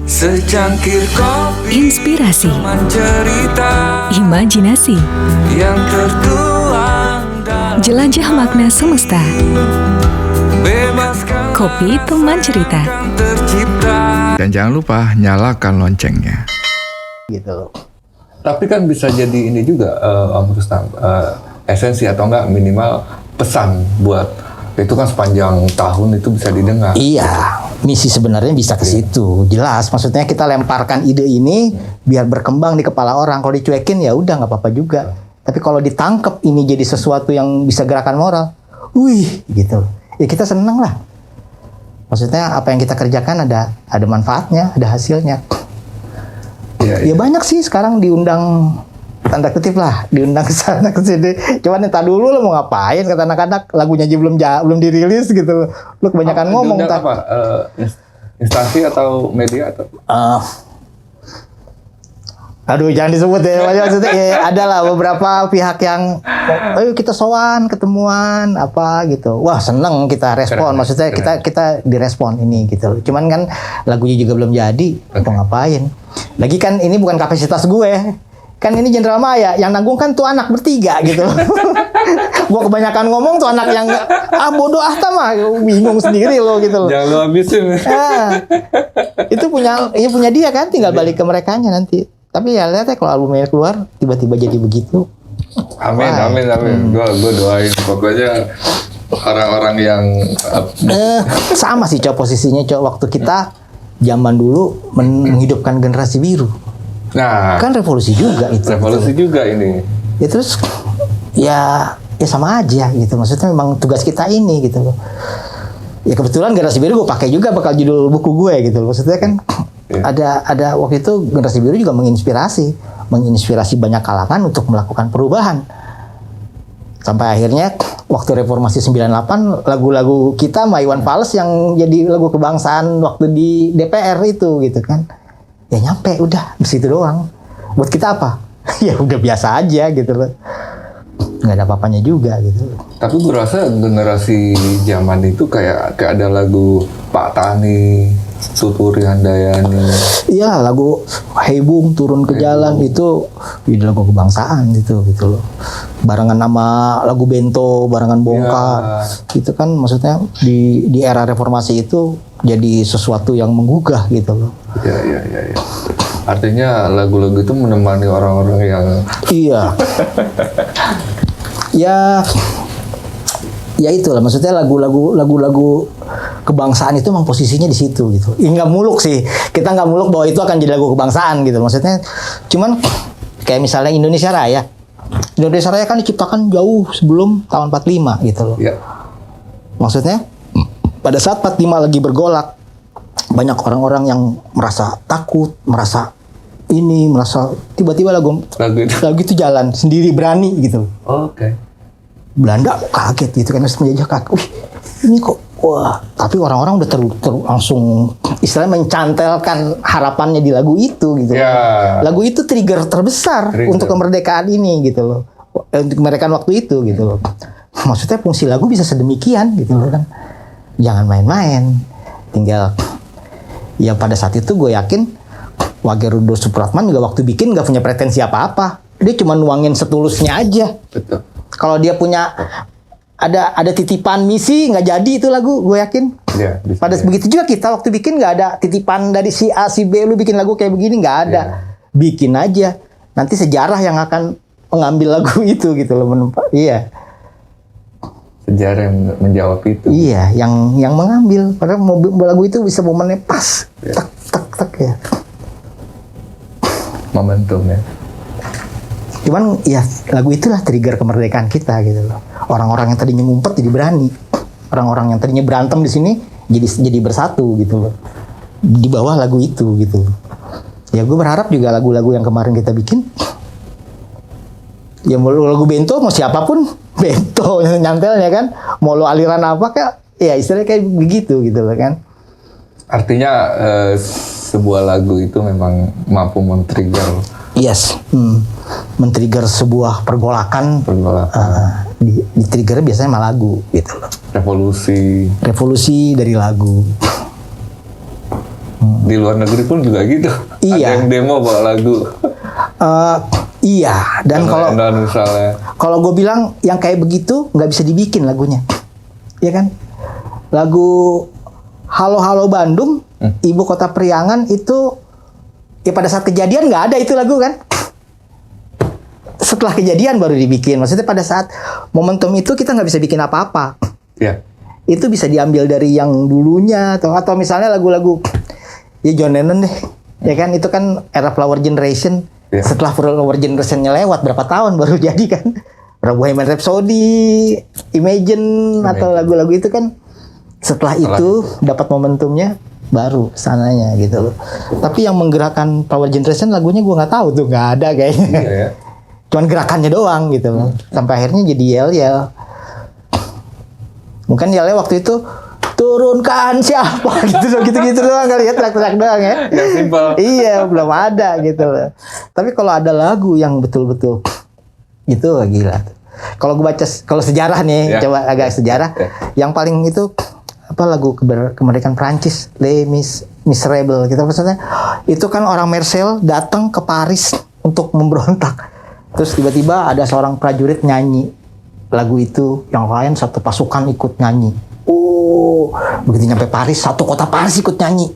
Secangkir kopi, Inspirasi, cerita imajinasi, yang tertuang dalam jelajah makna semesta. bebaskan Kopi teman cerita. tercipta. Dan jangan lupa nyalakan loncengnya. Gitu. Tapi kan bisa jadi ini juga Om Rustam, esensi atau enggak minimal pesan buat itu kan sepanjang tahun itu bisa didengar. Iya, misi sebenarnya bisa ke situ. Jelas, maksudnya kita lemparkan ide ini biar berkembang di kepala orang. Kalau dicuekin ya udah nggak apa-apa juga. Tapi kalau ditangkap ini jadi sesuatu yang bisa gerakan moral, wih, gitu. Ya kita seneng lah. Maksudnya apa yang kita kerjakan ada manfaatnya, ada hasilnya. Ya banyak sih sekarang diundang, tanda kutip lah, diundang ke sana ke sini. Cuman entar dulu lo mau ngapain, kata anak-anak, lagunya aja belum dirilis gitu. Lo kebanyakan ngomong. Diundang apa? Instansi atau media atau? Aduh jangan disebut ya. Maksudnya ada lah beberapa pihak yang ayo kita sowan, ketemuan apa gitu. Wah seneng kita respon. Maksudnya kita direspon ini gitu. Cuman kan lagunya juga belum jadi. Mau ngapain? Lagi kan ini bukan kapasitas gue. Kan ini Jenderal Maya, yang nanggung kan tuh anak bertiga gitu. Gua kebanyakan ngomong tuh anak yang bodoh mah bingung sendiri loh gitu loh. Jangan lo habisin. Itu punya dia kan, tinggal balik ke merekanya nanti. Tapi ya lihat ya kalau albumnya keluar tiba-tiba jadi begitu. Amin. Gue doain pokoknya orang-orang yang sama sih Cok posisinya Cok waktu kita zaman dulu menghidupkan generasi biru. nah Kan revolusi juga itu. revolusi gitu. juga ini. Ya terus ya sama aja gitu. Maksudnya memang tugas kita ini gitu loh. Ya kebetulan generasi biru gue pakai juga bakal judul buku gue gitu loh. Maksudnya kan ada waktu itu generasi biru juga menginspirasi banyak kalangan untuk melakukan perubahan. Sampai akhirnya waktu reformasi 98 lagu-lagu kita sama Iwan Fals yang jadi lagu kebangsaan waktu di DPR itu gitu kan. Ya nyampe udah di situ doang. Buat kita apa? Ya udah biasa aja gitu loh. Nggak ada apa-apanya juga gitu. Tapi gue rasa generasi zaman itu kayak ada lagu Pak Tani, Tuturi Handayani. Iya lagu Hebung turun ke jalan itu lagu kebangsaan gitu loh. Barengan nama lagu Bento, barengan Bongkar. Itu kan maksudnya di era reformasi itu jadi sesuatu yang menggugah gitu loh. Iya. Artinya lagu-lagu itu menemani orang-orang yang Iya. Ya itulah maksudnya lagu-lagu kebangsaan itu memang posisinya di situ gitu. Nggak muluk sih. Kita nggak muluk bahwa itu akan jadi lagu kebangsaan gitu. Maksudnya cuman kayak misalnya Indonesia Raya. Indonesia Raya kan diciptakan jauh sebelum tahun 45 gitu loh. ya. Maksudnya pada saat 45 lagi bergolak, banyak orang-orang yang merasa takut, merasa tiba-tiba lagu itu jalan sendiri, berani gitu. Oke. Belanda kaget gitu kan, menjajah kaget. Wih, ini kok tapi orang-orang udah langsung istilahnya mencantelkan harapannya di lagu itu gitu. Ya. Lagu itu trigger terbesar untuk kemerdekaan ini gitu loh. Untuk kemerdekaan waktu itu gitu loh. Maksudnya fungsi lagu bisa sedemikian gitu loh kan. Jangan main-main. Tinggal ya pada saat itu gue yakin Wage Rudolf Supratman juga waktu bikin gak punya pretensi apa-apa. Dia cuma nuangin setulusnya aja. Betul. Kalau dia punya ada titipan misi nggak jadi itu lagu, gue yakin. Ya, Pada begitu juga kita waktu bikin nggak ada titipan dari si A si B, lu bikin lagu kayak begini nggak ada. Bikin aja. Nanti sejarah yang akan mengambil lagu itu gitu loh menempah. Iya. Sejarah yang menjawab itu. Iya, yang mengambil. Padahal lagu itu bisa momennya pas. Tak ya. Momentum ya. Cuman ya lagu itulah trigger kemerdekaan kita gitu loh. Orang-orang yang tadinya ngumpet jadi berani. Orang-orang yang tadinya berantem di sini jadi bersatu gitu loh. Di bawah lagu itu gitu. Ya gue berharap juga lagu-lagu yang kemarin kita bikin, ya mau lagu Bento mau siapapun Bento nyantelnya kan. Mau lo aliran apa kayak ya istilahnya kayak begitu gitu loh kan. Artinya Sebuah lagu itu memang mampu men-trigger. Yes, men-trigger sebuah pergolakan. Di trigger biasanya sama lagu gitu loh. Revolusi Revolusi dari lagu. di luar negeri pun juga gitu. Iya. Ada yang demo bawa lagu. Iya, dan Misalnya. kalau gue bilang yang kayak begitu nggak bisa dibikin lagunya, ya kan? Lagu Halo Halo Bandung, Ibu Kota Priangan itu ya pada saat kejadian nggak ada itu lagu kan? Setelah kejadian baru dibikin. Maksudnya pada saat momentum itu kita nggak bisa bikin apa-apa. Ya. Itu bisa diambil dari yang dulunya atau misalnya lagu-lagu ya John Lennon deh, ya kan? Itu kan era Flower Generation. Yeah. Setelah Flower Generation-nya lewat berapa tahun baru jadi kan? Bohemian Rhapsody, Imagine atau lagu-lagu itu kan setelah itu dapat momentumnya baru sananya gitu loh. Tapi yang menggerakkan Flower Generation lagunya gue nggak tahu tuh, nggak ada kayaknya. Iya, ya. Cuman gerakannya doang gitu loh. Sampai akhirnya jadi yel-yel. Mungkin yelnya waktu itu turunkan siapa gitu doang kali ya, teriak-teriak doang ya. Yang simpel. Iya, belum ada gitu loh. Tapi kalau ada lagu yang betul-betul itu gila. Kalau gue baca kalau sejarah nih, coba agak sejarah. Yang paling itu apa lagu kemerdekaan Prancis, Les Miserables gitu maksudnya. Itu kan orang Marseille datang ke Paris untuk memberontak. Terus tiba-tiba ada seorang prajurit nyanyi lagu itu, yang lain satu pasukan ikut nyanyi. Begitu nyampe Paris, satu kota Paris ikut nyanyi.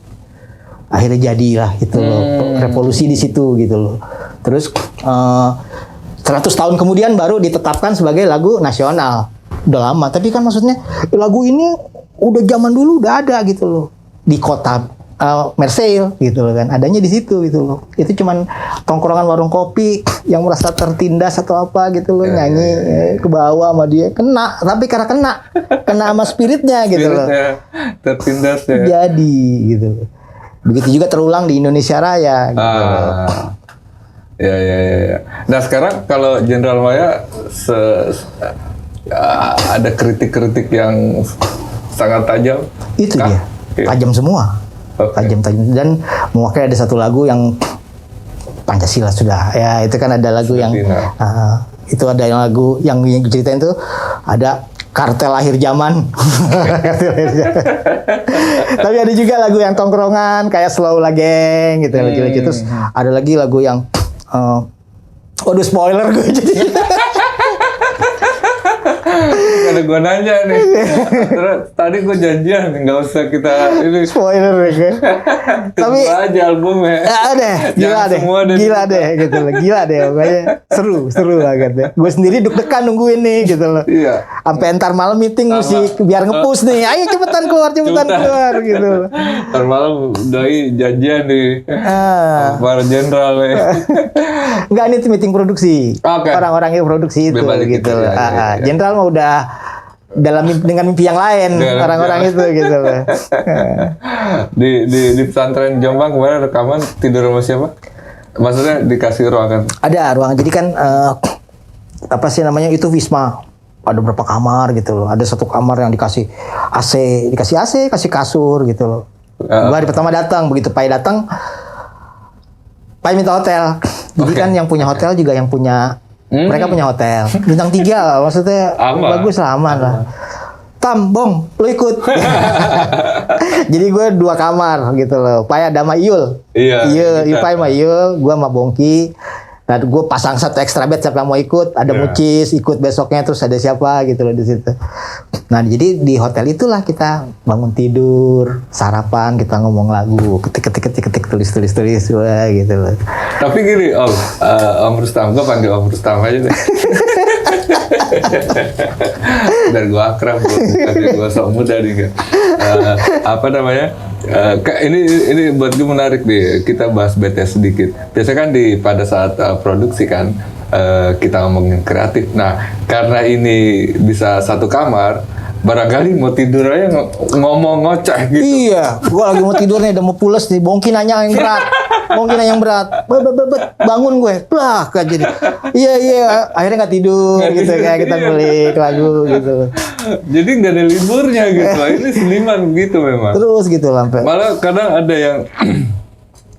Akhirnya jadilah itu loh, revolusi di situ gitu loh. Terus 100 tahun kemudian baru ditetapkan sebagai lagu nasional. Udah lama, tapi kan maksudnya lagu ini udah zaman dulu udah ada gitu loh di kota Marseille gitu loh kan, adanya di situ gitu loh. Itu cuman tongkrongan warung kopi yang merasa tertindas atau apa gitu loh, nyanyi ke bawah sama dia, kena, tapi karena kena sama spiritnya gitu loh. Tertindas ya. Jadi gitu loh. Begitu juga terulang di Indonesia Raya gitu loh. Ya. Nah sekarang kalau Jenderal Maya ada kritik-kritik yang sangat tajam. Itu dia, tajam semua. Tajam dan mewakili ada satu lagu yang Pancasila sudah ya, itu kan ada lagu yang itu ada yang lagu yang ceritain tuh ada kartel akhir zaman. Tapi ada juga lagu yang tongkrongan kayak Slow La Gang gitu lucu-lucu. Terus ada lagi lagu yang waduh spoiler gue jadi. Ada gue nanya nih. Terus tadi gue janjian nggak usah kita ini spoiler ya kan. Tapi aja albumnya. Gila deh gitu loh. Gila deh pokoknya seru banget deh. Gue sendiri deg-degan nungguin nih gitu loh. Iya. Sampai entar malam meeting mesti biar nge-push nih. Ayo cepetan keluar gitu. Entar malam doi janjian nih. Para jenderal nih. Enggak, ini meeting produksi. Okay. Orang-orang yang produksi itu gitu. Jenderal mah udah dengan mimpi yang lain orang-orang itu gitu loh. Di pesantren Jombang kemarin rekaman tidur sama siapa? Maksudnya dikasih ruangan? Ada ruangan. Jadi kan apa sih namanya itu Wisma. Ada berapa kamar gitu loh. Ada satu kamar yang dikasih AC, kasih kasur gitu loh. Gua hari pertama datang, begitu Pai datang, Pai minta hotel. Jadi kan yang punya hotel juga yang punya mereka punya hotel bintang 3 lah, maksudnya bagus lah, aman lah. Tam, Bong, lu ikut. Jadi gue 2 kamar gitu loh. Pai ada sama Iyul. Iya, Pai sama Iyul, gue sama Bongki. Nah, gue pasang satu extra bed siapa yang mau ikut. Ada Mucis ikut besoknya, terus ada siapa gitu loh di situ. Nah, jadi di hotel itulah kita bangun tidur, sarapan, kita ngomong lagu, ketik, tulis wah gitu loh. Tapi gini, Om Rustam, gue panggil Om Rustam aja deh. Biar gue akrab, gue sok muda nih kan. Apa namanya? Ini buat gue menarik nih, kita bahas BTS sedikit. Biasanya kan pada saat produksi kan kita ngomongin kreatif. Nah, karena ini bisa satu kamar, barangkali mau tidur aja ngomong ngoceh gitu. Iya, gue lagi mau tidur nih, udah mau pules nih. Bongki nanya yang berat. Bangun gue, plak jadi. Iya, akhirnya nggak tidur gitu kayak kita ngulik lagu gitu. Jadi nggak ada liburnya gitu. Ini seniman gitu memang. Terus gitu sampai. Malah kadang ada yang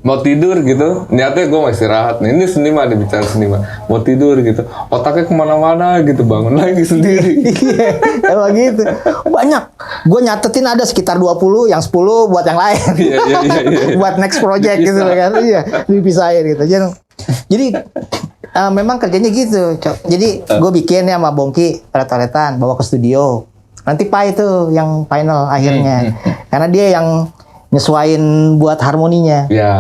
mau tidur gitu, niatnya gue mau istirahat nih. Ini seniman, nih bicara seniman. Mau tidur gitu, otaknya kemana-mana gitu, bangun lagi sendiri. Iya, emang gitu. Banyak. Gue nyatetin ada sekitar 20, yang 10 buat yang lain. Iya. Buat next project gitu kan. Iya, dipisahin gitu. Jadi memang kerjanya gitu, Cok. Jadi gue bikin ya sama Bongki, toilet-toiletan, bawa ke studio. Nanti Pai itu yang final akhirnya. Karena dia yang nyesuain buat harmoninya. Ya.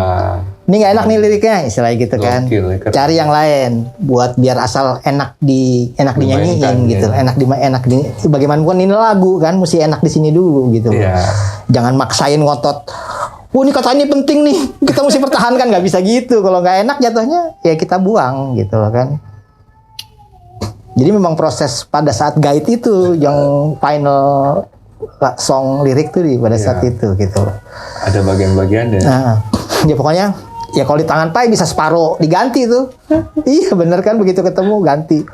Ini nggak enak nih liriknya, istilahnya gitu kan. Gokil, keren. Cari yang lain buat biar asal enak dinyanyiin gitu. Ya. Enak di bagaimanapun ini lagu kan mesti enak di sini dulu gitu. Iya. Jangan maksain ngotot. Ini kata ini penting nih, kita mesti pertahankan, nggak bisa gitu. Kalau nggak enak jatuhnya ya kita buang gitu loh kan. Jadi memang proses pada saat guide itu yang final song lirik tuh pada saat itu gitu. Ada bagian-bagiannya. Nah, ya pokoknya ya kalau di tangan Pai bisa separuh diganti tuh. Iya bener kan, begitu ketemu ganti.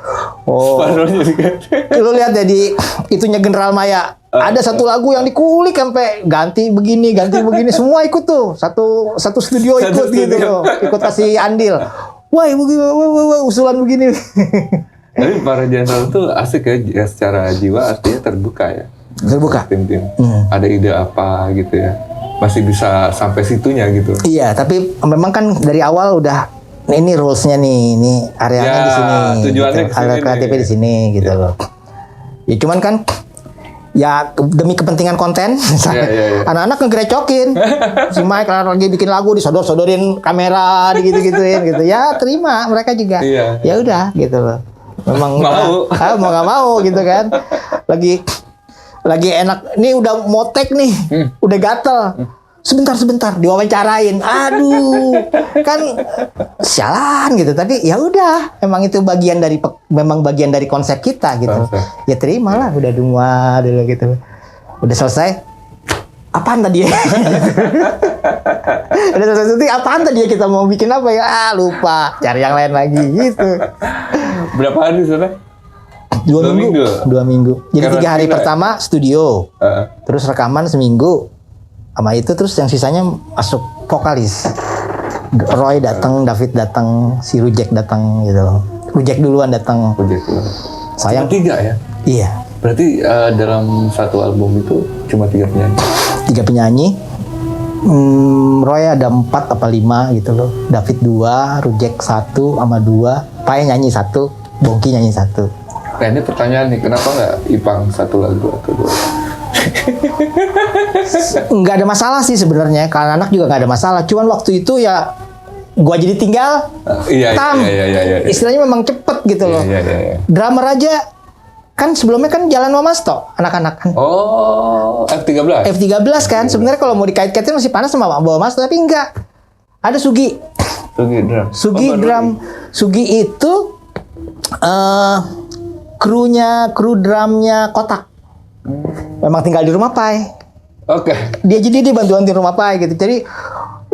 Oh. Separuhnya diganti. Lu lihat ya di itunya General Maya. Ada satu lagu yang dikulik sampai ganti begini semua ikut tuh. Satu studio ikut gitu loh. Ikut kasih andil. Wah, usulan begini. Tapi para jenderal tuh asik ya, secara jiwa artinya terbuka ya. Terbuka. Tim-tim. Ada ide apa gitu ya. Masih bisa sampai situnya gitu. Iya, tapi memang kan dari awal udah ini rules-nya nih, ini areanya Ya, di sini. tujuannya gitu. ke sini Alat kreatifnya nih. di sini gitu loh. Ya cuman kan ya demi kepentingan konten, Iya. anak-anak ngegerecokin. Si Mike lagi bikin lagu disodor-sodorin kamera, digituin gitu. Ya terima mereka juga. Iya. Ya udah gitu loh. Memang Mau. mau nggak mau gitu kan. Lagi enak, nih udah motek nih, udah gatel. Sebentar diwawancarain. Aduh, kan sialan gitu. Tapi ya udah, memang itu bagian dari konsep kita gitu. Konsep. Ya terimalah, udah dulu gitu. Udah selesai. Apaan tadi ya? Udah selesai syuting, apaan tadi ya, kita mau bikin apa ya? Lupa, cari yang lain lagi gitu. Berapa hari sudah? 2 minggu. 2 minggu. Jadi 3 hari Karantina. pertama studio. Terus rekaman seminggu. Sama itu terus yang sisanya masuk vokalis. Roy datang, David datang, si Rujek datang gitu. Rujek duluan datang. Sayang 3 ya? Iya, Berarti dalam satu album itu cuma 3 penyanyi? 3 penyanyi. Roy ada 4 apa 5 gitu loh. David 2, Rujek 1 sama 2. Pai nyanyi 1, Bongki nyanyi 1. Nah ini pertanyaan nih, kenapa nggak Ipang 1 lagu atau 2? Nggak ada masalah sih sebenarnya, karena anak juga nggak ada masalah. Cuman waktu itu ya gua jadi tinggal Iya. istilahnya memang cepet gitu loh. Iya. Drummer aja kan sebelumnya kan jalan sama Masto anak-anak kan. Oh, F13? F13 kan sebenarnya kalau mau dikait-kaitin masih panas sama bawa Masto, tapi enggak. Ada Sugi. Sugi drum. Sugi itu kru drumnya Kotak. Memang tinggal di rumah Pai. Oke. Dia bantuan di rumah Pai gitu. Jadi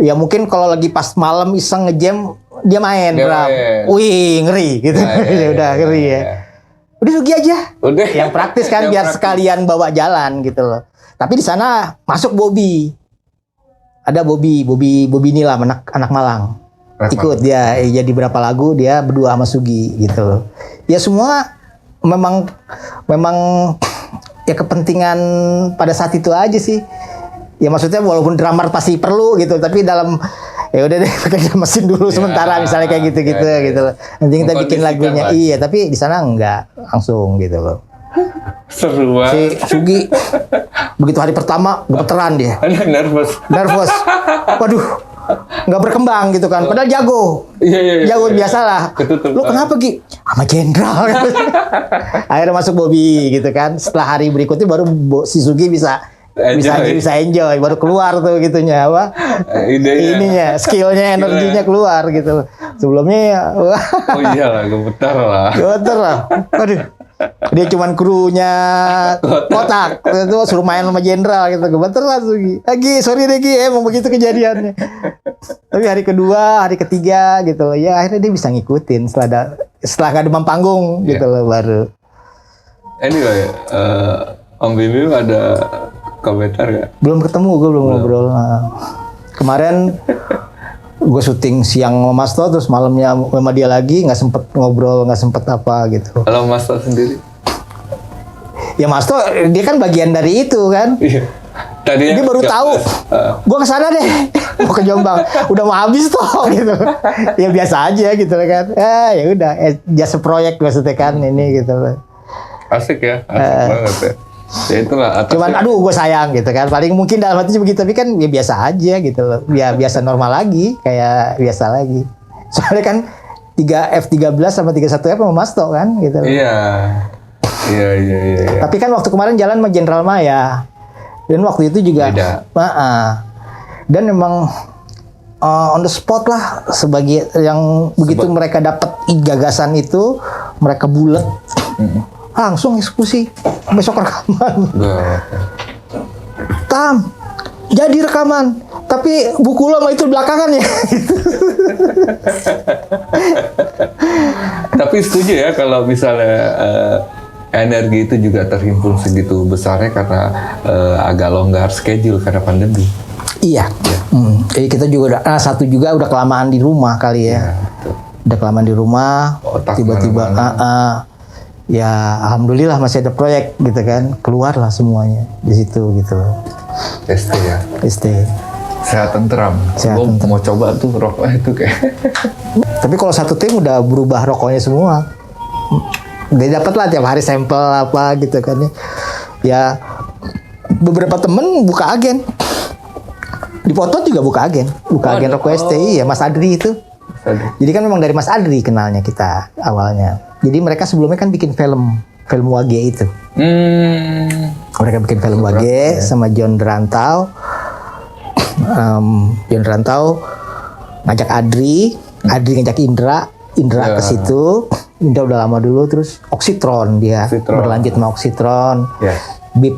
ya mungkin kalau lagi pas malam iseng ngejam dia main Dia drum. main. Wih, ngeri gitu. Ya udah ngeri ya. Udah Sugi aja. Udah. Yang praktis kan Yang biar praktis. sekalian bawa jalan gitu loh. Tapi di sana masuk Bobby. Ada Bobby Nilam anak Malang. Ikut dia jadi berapa lagu dia berdua sama Sugi gitu loh. Ya semua memang ya kepentingan pada saat itu aja sih. Ya maksudnya walaupun drummer pasti perlu gitu, tapi dalam ya udah deh pakai mesin dulu sementara misalnya kayak gitu-gitu gitu loh. Nanti kita bikin lagunya. Lagi. Iya, tapi di sana enggak langsung gitu loh. Seru Si banget. Sugi begitu hari pertama gemeteran dia. Nervous. Waduh, nggak berkembang gitu kan. Padahal jago. Iya. Jago biasa lah. Ketutup. Lu kenapa Gi? Sama jenderal. Akhirnya masuk Bobby gitu kan. Setelah hari berikutnya baru si Sugi bisa enjoy. Baru keluar tuh gitunya apa? Idenya. Ininya, skillnya, energinya keluar gitu. Sebelumnya ya, wah, Oh iyalah, gemetar lah. gemeter lah. Waduh. Dia cuman krunya Kotak. Itu suruh main sama jenderal gitu. Gemeter lah Sugi. Sorry deh Gi, emang begitu kejadiannya. Tapi hari kedua, hari ketiga gitu. Ya akhirnya dia bisa ngikutin setelah gak demam panggung gitu loh baru. Anyway, Om Bim ada komentar gak? Belum ketemu, gue belum ngobrol. Nah, kemarin gue syuting siang sama Mas To, terus malamnya sama dia lagi, nggak sempet ngobrol, nggak sempet apa gitu. Kalau Mas To sendiri? Ya Mas To dia kan bagian dari itu kan. Iya. Tadinya Dia baru tahu, gue kesana deh, mau ke Jombang, udah mau habis toh gitu. Ya biasa aja gitu kan. Ya udah, jasa proyek maksudnya kan ini gitu. Asik ya, asik banget ya. Ya itulah. Cuman aduh gue sayang gitu kan. Paling mungkin dalam hati begitu, tapi kan ya biasa aja gitu loh. Ya biasa normal lagi, kayak biasa lagi. Soalnya kan 3F13 sama 31F sama Mas To kan gitu. Iya. Tapi kan waktu kemarin jalan sama Jenderal Maya. Dan waktu itu juga beda. Dan memang on the spot lah sebagai yang begitu mereka dapat gagasan itu, mereka bulat. Langsung eksekusi. Besok rekaman. Tam, jadi rekaman. Tapi buku lo sama itu belakangan ya. Tapi setuju ya kalau misalnya energi itu juga terhimpun segitu besarnya karena agak longgar schedule karena pandemi. Iya. Jadi kita juga udah satu juga udah kelamaan di rumah kali ya. Udah kelamaan di rumah. Tiba-tiba ya alhamdulillah masih ada proyek gitu kan. Keluarlah semuanya di situ gitu. ST ya. ST. Sehat tentram. Gue mau coba tuh rokok itu kayak. Tapi kalau satu tim udah berubah rokoknya semua. Dia dapat lah tiap hari sampel apa gitu kan ya. Beberapa temen buka agen. Di Potot juga buka agen rokok STI ya, Mas Adri itu. Jadi kan memang dari Mas Adri kenalnya kita awalnya. Jadi mereka sebelumnya kan bikin film Wage itu. Mereka bikin film Wage sama John Derantau. John Derantau ngajak Adri ngajak Indra ke situ. Indra udah lama dulu, terus Oxytron dia berlanjut sama Oxytron. Bip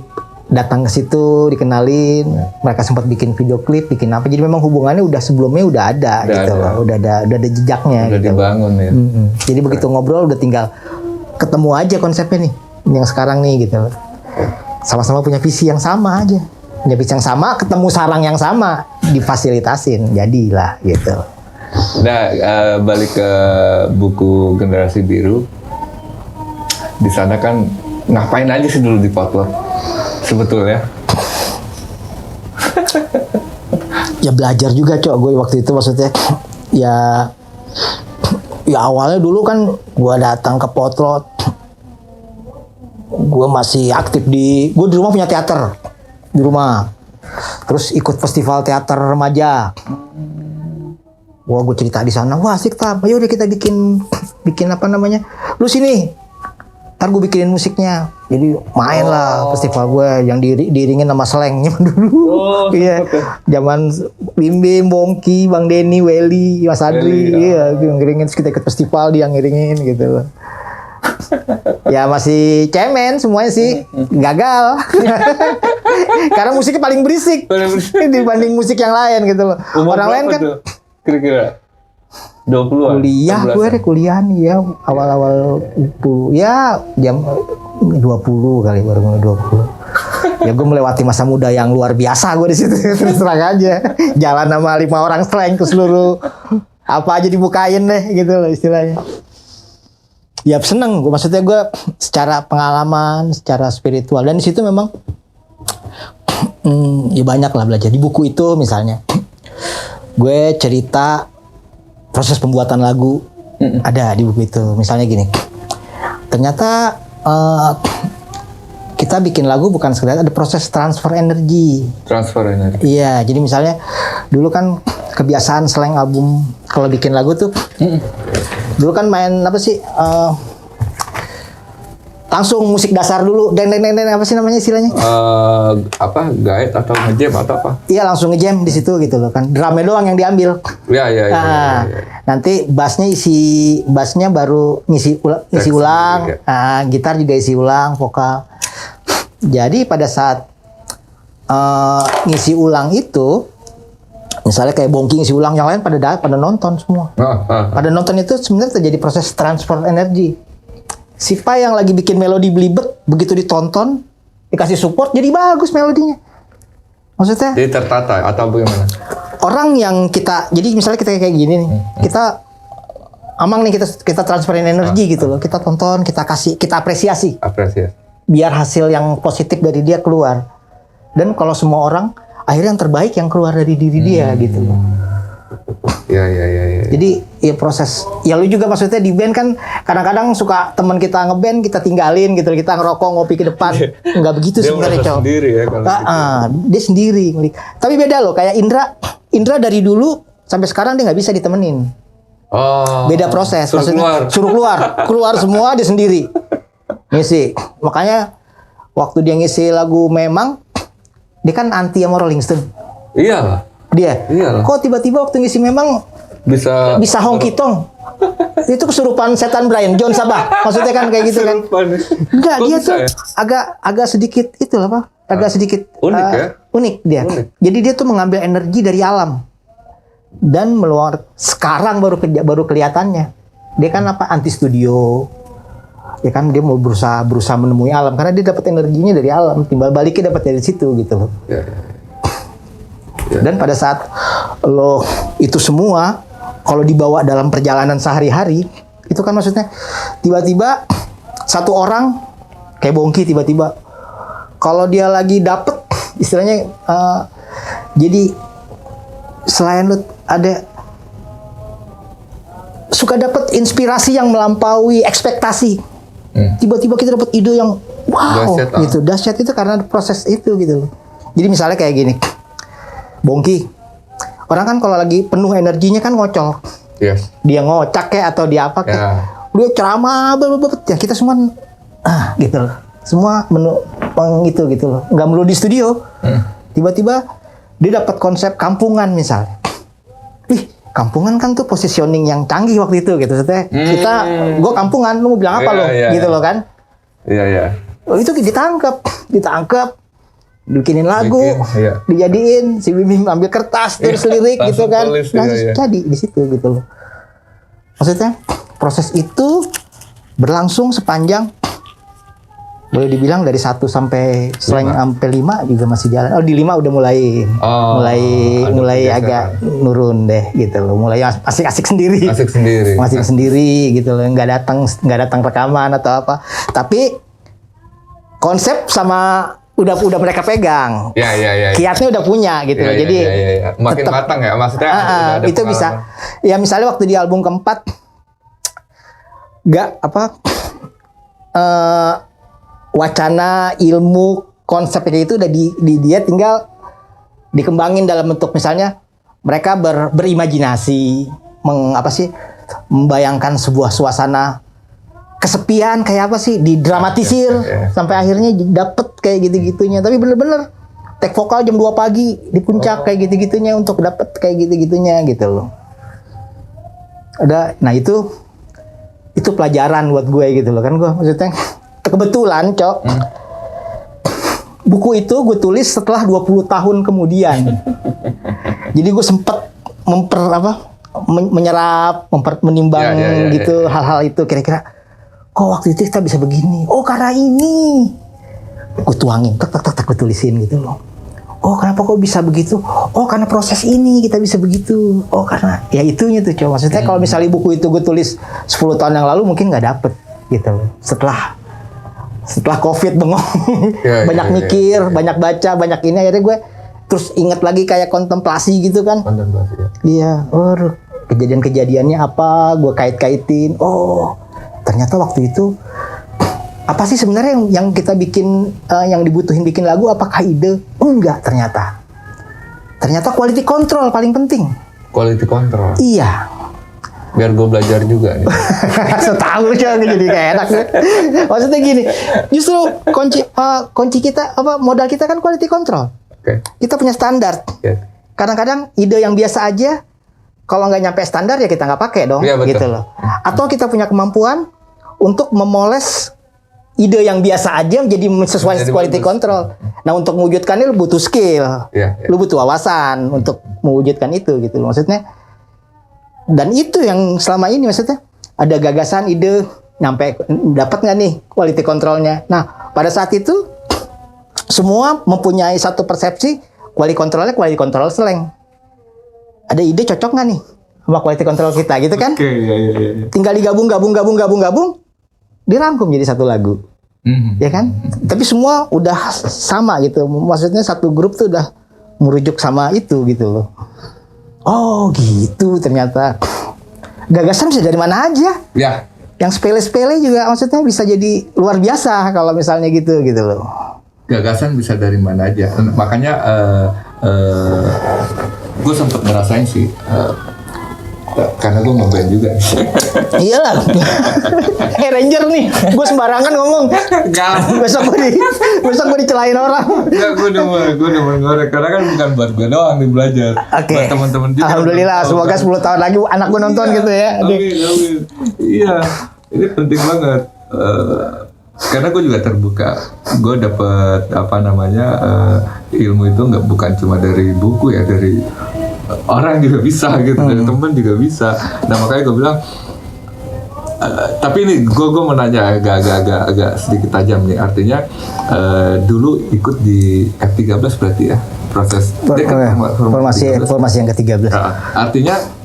datang ke situ dikenalin, mereka sempat bikin video klip, bikin apa. Jadi memang hubungannya udah sebelumnya udah ada gitu loh, udah ada jejaknya. Udah gitu dibangun ya. Jadi begitu ngobrol udah tinggal ketemu aja konsepnya nih, yang sekarang nih gitu loh. Sama-sama punya visi yang sama aja, punya visi yang sama, ketemu sarang yang sama, difasilitasin, jadilah gitu. Nah, balik ke buku Generasi Biru. Di sana kan ngapain aja sih dulu di Potlot sebetulnya? Ya belajar juga cok gue waktu itu, maksudnya ya awalnya dulu kan gue datang ke Potlot, gue masih aktif gue di rumah punya teater di rumah, terus ikut festival teater remaja. Wah, gue cerita di sana, wah asik Tam, ayo udah kita bikin apa namanya, lu sini, ntar gue bikinin musiknya. Jadi main lah festival gue yang diiringin sama slangnya dulu. Iya, zaman Bim Bim, Bongki, Bang Denny, Welly, Mas Adri, iya, ngiringin, terus kita ikut festival dia ngiringin gitu loh. Ya masih cemen semuanya sih, gagal. Karena musiknya paling berisik dibanding musik yang lain gitu loh. Orang lain kan kira-kira 20-an? Kuliah, gue ada kuliah nih ya, awal-awal itu ya jam 20 kali, baru mulai 20. Ya gue melewati masa muda yang luar biasa gue di situ, terus terang aja. Jalan sama 5 orang slang ke seluruh apa aja dibukain deh gitu loh istilahnya. Ya seneng, maksudnya gue secara pengalaman, secara spiritual, dan di situ memang ya banyak lah belajar di buku itu. Misalnya gue cerita proses pembuatan lagu, ada di buku itu. Misalnya gini, ternyata kita bikin lagu bukan sekedar, ada proses transfer energi. Iya, jadi misalnya dulu kan kebiasaan slang album kalau bikin lagu tuh, dulu kan main apa sih, langsung musik dasar dulu, dan apa sih namanya istilahnya? Apa gaet atau ngejam atau apa? Iya, langsung ngejam di situ gitu loh kan. Drumnya doang yang diambil. Iya. Nanti bassnya baru ngisi ulang. Gitar juga isi ulang, vokal. Jadi pada saat ngisi ulang itu, misalnya kayak Bongki ngisi ulang, yang lain pada nonton semua. Pada nonton itu sebenarnya terjadi proses transfer energi. Si Pai yang lagi bikin melodi belibet, begitu ditonton, dikasih support, jadi bagus melodinya. Maksudnya? Jadi tertata atau bagaimana? orang yang kita, jadi misalnya kita kayak gini nih, kita Amang nih, kita transferin energi gitu loh, kita tonton, kita kasih, kita apresiasi, biar hasil yang positif dari dia keluar. Dan kalau semua orang, akhirnya yang terbaik yang keluar dari diri dia gitu loh. Ya. Jadi ya proses, ya lu juga maksudnya di band kan kadang-kadang suka teman kita ngeband kita tinggalin gitu, kita ngerokok ngopi ke depan, nggak begitu sebenarnya cowok. Sendiri ya kalau gitu. Dia sendiri. Tapi beda loh, kayak Indra dari dulu sampai sekarang dia nggak bisa ditemenin. Oh. Beda proses, suruh keluar semua dia sendiri ngisi. Makanya waktu dia ngisi lagu Memang, dia kan anti sama Rolling Stone. Iyalah. Dia. Kok tiba-tiba waktu ngisi Memang bisa honky tonk? Itu kesurupan setan Brian Jones apa? Maksudnya kan kayak gitu kan? Enggak, dia tuh agak sedikit itu apa? Agak sedikit unik ya? Unik dia. Unik. Jadi dia tuh mengambil energi dari alam dan sekarang baru kelihatannya. Dia kan apa? Anti studio. Ya kan dia mau berusaha menemui alam karena dia dapat energinya dari alam, timbal baliknya dapat dari situ gitu loh. Ya. Dan pada saat lo itu semua kalau dibawa dalam perjalanan sehari-hari, itu kan maksudnya tiba-tiba satu orang kayak Bongki tiba-tiba kalau dia lagi dapet istilahnya jadi selain lo ada suka dapet inspirasi yang melampaui ekspektasi, tiba-tiba kita dapet ide yang wow gitu, dahsyat itu karena proses itu gitu. Jadi misalnya kayak gini, Bongki, orang kan kalau lagi penuh energinya kan ngocol. Yes. Dia ngocak kayak atau dia apa kayak. Dia ceramah ya kita semua gitu loh. Semua itu gitu loh. Nggak melulu di studio. Tiba-tiba dia dapat konsep kampungan misalnya. Kampungan kan tuh positioning yang canggih waktu itu gitu. Maksudnya gue kampungan, lu mau bilang apa lo? Gitu loh kan. Iya. Oh, itu ditangkap. Bikinin lagu, dijadiin si Bim ambil kertas terus lirik gitu kan, jadi di situ gitu loh. Maksudnya proses itu berlangsung sepanjang boleh dibilang dari 1 sampai 5 juga masih jalan. Oh di 5 udah mulai agak nurun deh gitu loh, mulai asik-asik sendiri. Masih sendiri gitu loh, nggak datang rekaman atau apa. Tapi konsep sama udah mereka pegang. Ya. Kiatnya udah punya gitu. Jadi makin tetep, matang ya maksudnya. Ada itu bisa. Ya misalnya waktu di album keempat wacana ilmu konsepnya itu udah di dia tinggal dikembangin dalam bentuk misalnya mereka berimajinasi membayangkan sebuah suasana kesepian kayak apa sih, didramatisir sampai akhirnya dapet kayak gitu-gitunya. Tapi bener-bener take vokal jam 2 pagi di puncak kayak gitu-gitunya untuk dapet kayak gitu-gitunya gitu loh. Nah itu pelajaran buat gue gitu loh kan. Gue maksudnya kebetulan buku itu gue tulis setelah 20 tahun kemudian. Jadi gue sempet menyerap, menimbang gitu hal-hal itu kira-kira kok waktu itu kita bisa begini? Oh karena ini. Gue tuangin, gue tulisin gitu loh. Oh kenapa kok bisa begitu? Oh karena proses ini kita bisa begitu. Oh karena ya itunya tuh coba. Maksudnya kalau misalnya buku itu gue tulis 10 tahun yang lalu mungkin nggak dapet gitu loh. Setelah COVID bengong, banyak mikir, banyak baca, banyak ini akhirnya gue terus inget lagi kayak kontemplasi gitu kan. Iya, kejadian-kejadiannya apa? Gue kait-kaitin. Oh ternyata waktu itu apa sih sebenarnya yang kita bikin yang dibutuhin bikin lagu, apakah ide? Enggak, ternyata quality control paling penting. Quality control. Iya. Biar gue belajar juga nih. Tahu jadi kayak enak. Maksudnya gini, justru kunci kita modal kita kan quality control. Kita punya standar. Kadang-kadang ide yang biasa aja kalau nggak nyampe standar ya kita nggak pakai dong, gitu loh. Atau kita punya kemampuan untuk memoles ide yang biasa aja menjadi sesuai quality control. Nah untuk mewujudkannya lu butuh skill, lu butuh wawasan untuk mewujudkan itu gitu loh. Maksudnya. Dan itu yang selama ini maksudnya ada gagasan, ide, dapat nggak nih quality controlnya. Nah pada saat itu semua mempunyai satu persepsi quality control slang. ada ide cocok nggak nih sama quality control kita gitu kan? Oke, iya. Tinggal digabung, dirangkum jadi satu lagu. Ya kan? Tapi semua udah sama gitu. Maksudnya satu grup tuh udah merujuk sama itu gitu loh. Oh gitu ternyata. Gagasan bisa dari mana aja. Ya. Yang sepele-sepele juga maksudnya bisa jadi luar biasa kalau misalnya gitu loh. Gagasan bisa dari mana aja. Makanya gue sempet ngerasain sih. Karena gue ngeband juga. Iyalah. Ranger nih. Gue sembarangan ngomong. Besok gue dicelain orang. Enggak, gue demen ngorek. Karena kan bukan buat gue doang nih belajar. Oke. Buat teman-teman juga. Alhamdulillah. Semoga 10 tahun lagi anak gue nonton gitu ya. Amin. Iya. Ini penting banget. Karena gue juga terbuka. Gue dapet ilmu itu bukan cuma dari buku ya, dari orang juga bisa gitu, dari teman juga bisa. Nah makanya gue bilang, tapi ini gue mau nanya agak sedikit tajam nih. Artinya dulu ikut di F13 berarti ya proses formasi yang ke-13. Artinya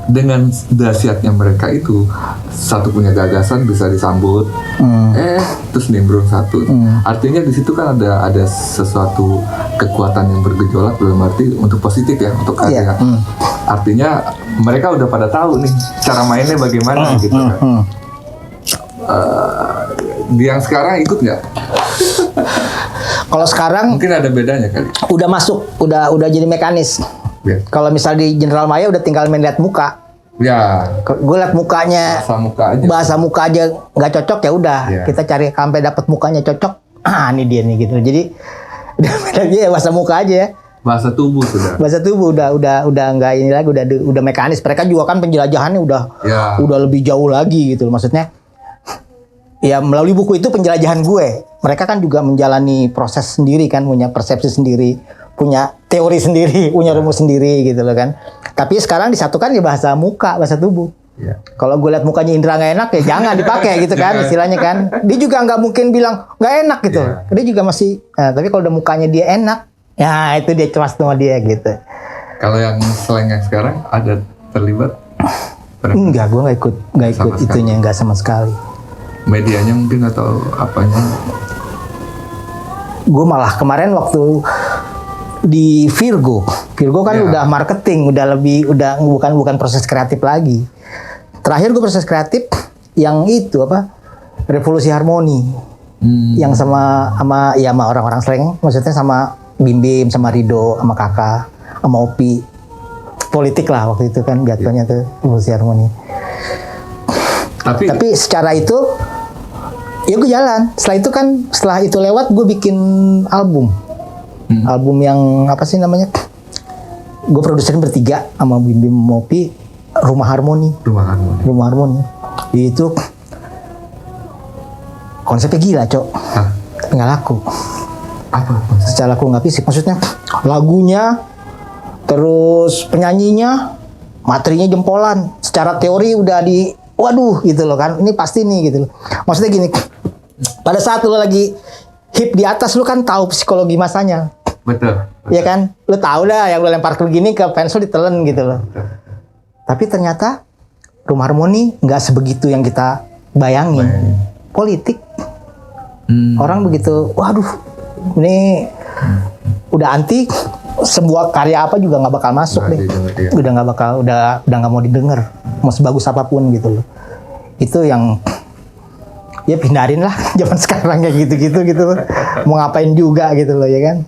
dengan dahsyatnya mereka itu, satu punya gagasan bisa disambut, terus nimbrung satu. Artinya di situ kan ada sesuatu kekuatan yang bergejolak dalam arti untuk positif ya, untuk karya. Artinya mereka udah pada tahu nih cara mainnya bagaimana gitu kan. Yang sekarang ikut nggak? Kalau sekarang Mungkin ada bedanya kali. udah masuk, udah jadi mekanis. Ya. Kalau misal di General Maya udah tinggal main lihat muka. Ya. Gue lihat mukanya, bahasa muka aja nggak cocok ya udah. Ya. Kita cari sampai dapat mukanya cocok. Ini dia nih gitu. Jadi ya bahasa muka aja ya. Bahasa tubuh sudah. Bahasa tubuh udah nggak ini lagi, udah mekanis. Mereka juga kan penjelajahannya udah lebih jauh lagi gitu. Maksudnya ya melalui buku itu penjelajahan gue. Mereka kan juga menjalani proses sendiri kan, punya persepsi sendiri, punya teori sendiri, punya rumus sendiri gitu loh kan. Tapi sekarang disatukan di bahasa muka, bahasa tubuh. Ya. Kalau gue lihat mukanya Indra nggak enak ya jangan dipakai gitu kan istilahnya kan. Dia juga nggak mungkin bilang nggak enak gitu. Ya. Dia juga masih. Nah, tapi kalau udah mukanya dia enak, ya itu dia trust sama dia gitu. Kalau yang slang yang sekarang ada terlibat? Enggak, gue nggak ikut Sama itunya, nggak sama sekali. Medianya mungkin atau apanya? Gue malah kemarin waktu di Virgo kan Ya. udah marketing, udah bukan proses kreatif lagi. Terakhir gue proses kreatif yang itu Revolusi Harmoni, yang sama orang-orang slang, maksudnya sama Bim Bim, sama Rido, sama Kakak, sama Opi, politik lah waktu itu kan jatuhnya tuh Revolusi Harmoni. Tapi secara itu ya gue jalan. Setelah itu lewat gue bikin album. Album yang apa sih namanya? Gue produserin bertiga sama Bim Bim Mopi, Rumah Harmoni. Itu konsepnya gila, Cok. Tapi nggak laku. Apa? Secara laku nggak fisik. Maksudnya lagunya, terus penyanyinya, materinya jempolan. Secara teori udah waduh gitu loh kan. Ini pasti nih gitu loh. Maksudnya gini, pada saat lo lagi hip di atas, lu kan tahu psikologi masanya. Betul. Iya kan? Lu tahu dah yang lu lempar ke gini ke fans lu ditelen gitu loh. Tapi ternyata Rumah Harmoni nggak sebegitu yang kita bayangin. Politik. Orang begitu, waduh, ini udah anti, sebuah karya apa juga nggak bakal masuk deh. Udah nggak mau didengar, mau sebagus apapun gitu loh. Itu yang ya hindarin lah zaman sekarang kayak gitu. Mau ngapain juga gitu loh ya kan.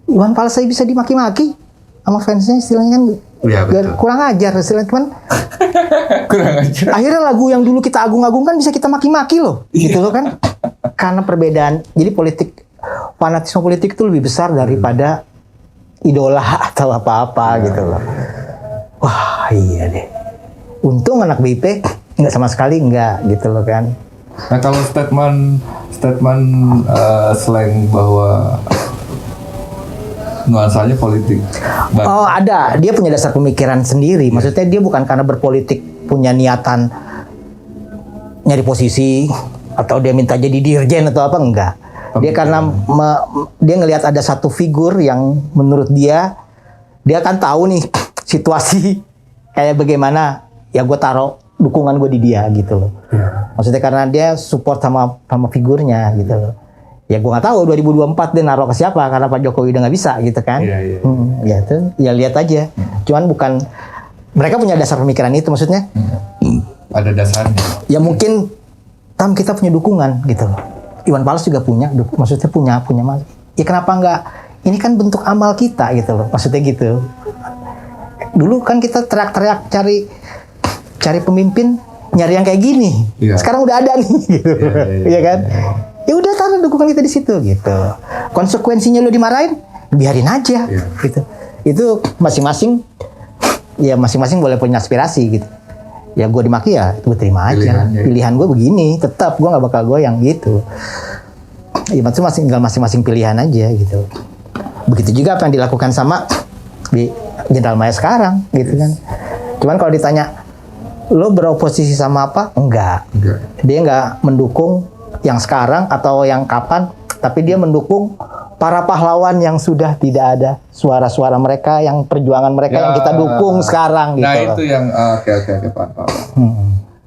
Iwan Fals saya bisa dimaki-maki sama fansnya, istilahnya kan Ya, betul. kurang ajar istilahnya, cuman akhirnya lagu yang dulu kita agung-agungkan bisa kita maki-maki loh gitu loh kan. Karena perbedaan, jadi fanatisme politik itu lebih besar daripada idola atau apa-apa gitu loh. Wah iya deh, untung anak BIP nggak sama sekali nggak gitu loh kan. Nah kalau statement slang bahwa nuansanya politik. Oh ada, dia punya dasar pemikiran sendiri. Maksudnya dia bukan karena berpolitik punya niatan nyari posisi atau dia minta jadi dirjen atau apa, enggak. Dia karena dia ngelihat ada satu figur yang menurut dia kan tahu nih situasi kayak bagaimana, ya gue taruh dukungan gue di dia gitu loh. Maksudnya karena dia support sama figurnya gitu loh. Ya gue nggak tahu 2024 dia naruh ke siapa karena Pak Jokowi udah nggak bisa gitu kan. Ya itu ya lihat aja. Cuman bukan, mereka punya dasar pemikiran itu maksudnya. Ada dasarnya. Ya mungkin kita punya dukungan gitu loh. Iwan Fals juga punya, maksudnya punya ya kenapa nggak? Ini kan bentuk amal kita gitu loh, maksudnya gitu. Dulu kan kita teriak-teriak cari pemimpin, nyari yang kayak gini. Sekarang udah ada nih, gitu. Iya kan? Ya udah taruh dukungan kita di situ, gitu. Konsekuensinya lo dimarahin, biarin aja, gitu. Itu masing-masing boleh punya aspirasi, gitu. Ya gue dimaki ya, gue terima aja. Pilihan gue begini, tetap gue nggak bakal goyang gitu. Ya masing-masing pilihan aja gitu. Begitu juga apa yang dilakukan sama di Jenderal Maya sekarang gitu kan. Cuman kalau ditanya lo beroposisi sama apa? Enggak. Dia nggak mendukung yang sekarang atau yang kapan, tapi dia mendukung para pahlawan yang sudah tidak ada suara-suara mereka, yang perjuangan mereka yang kita dukung sekarang gitu. Nah itu yang oke Pak.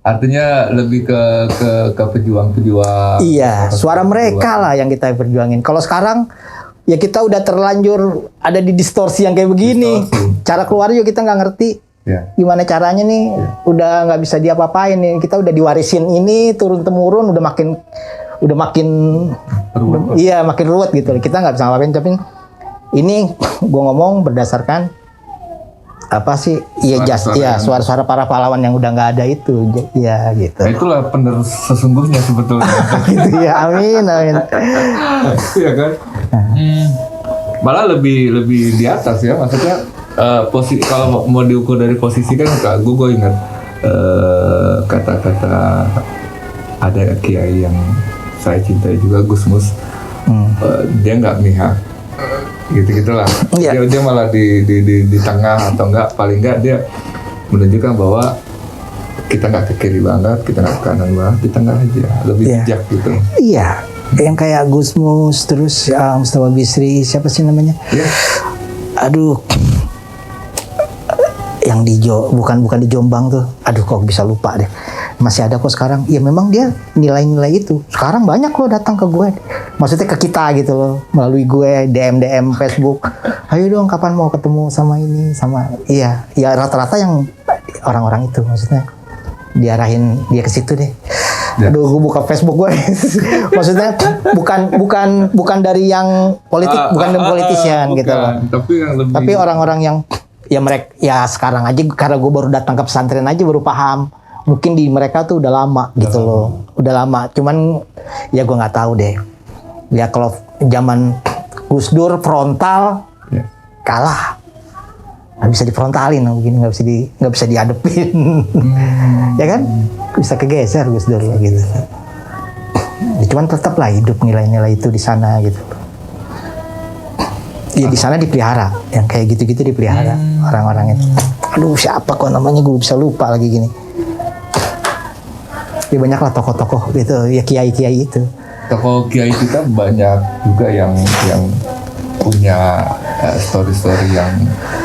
Artinya lebih ke pejuang-pejuang. Iya, suara mereka lah yang kita perjuangin. Kalau sekarang ya kita udah terlanjur ada di distorsi yang kayak begini. Cara keluarnya juga kita nggak ngerti. Gimana caranya nih? Udah nggak bisa diapa-apain nih. Kita udah diwarisin ini turun temurun, udah makin ruwet. Iya, makin ruwet gitu. Kita nggak bisa ngapain. Tapi ini gue ngomong berdasarkan apa sih? Iya, suara-suara para pahlawan yang udah nggak ada itu. Ya gitu. Nah, itulah penerus sesungguhnya sebetulnya. Gitu ya, amin. Iya kan? Malah lebih di atas ya, maksudnya posisi kalau mau diukur dari posisi kan, gue ingat kata-kata ada kiai yang saya cintai juga, Gus Mus. Dia nggak mihak, gitu-gitulah. Dia malah di tengah atau enggak, paling enggak dia menunjukkan bahwa kita nggak ke kiri banget, kita nggak ke kanan banget, di tengah aja, lebih bijak gitu. Iya. Yang kayak Gus Mus, terus Mustafa Bisri, siapa sih namanya? Aduh, yang bukan di Jombang tuh. Aduh, kok bisa lupa deh. Masih ada kok sekarang. Ya memang dia nilai-nilai itu. Sekarang banyak loh datang ke gue. Maksudnya ke kita gitu loh, melalui gue DM Facebook. Ayo dong, kapan mau ketemu sama ini, sama iya. Ya rata-rata yang orang-orang itu maksudnya diarahin dia ke situ deh. Aduh, gue buka Facebook gue. Maksudnya bukan dari yang politik, bukan dari politician gitu loh. Tapi orang-orang yang ya mereka ya sekarang aja karena gue baru datang ke pesantren aja baru paham. Mungkin di mereka tuh udah lama gitu loh. Udah lama. Cuman ya gue nggak tahu deh. Ya kalau zaman Gus Dur frontal kalah. Nggak bisa difrontalin begini, nggak bisa dihadepin. Ya kan? Bisa kegeser Gus Dur gitu. Ya, cuman tetaplah hidup nilai-nilai itu di sana gitu. Ya di sana dipelihara, yang kayak gitu-gitu dipelihara orang-orang itu. Aduh, siapa kok namanya, gue bisa lupa lagi gini. Ya banyaklah tokoh-tokoh gitu, ya kiai-kiai itu. Tokoh kiai kita banyak juga yang punya story-story yang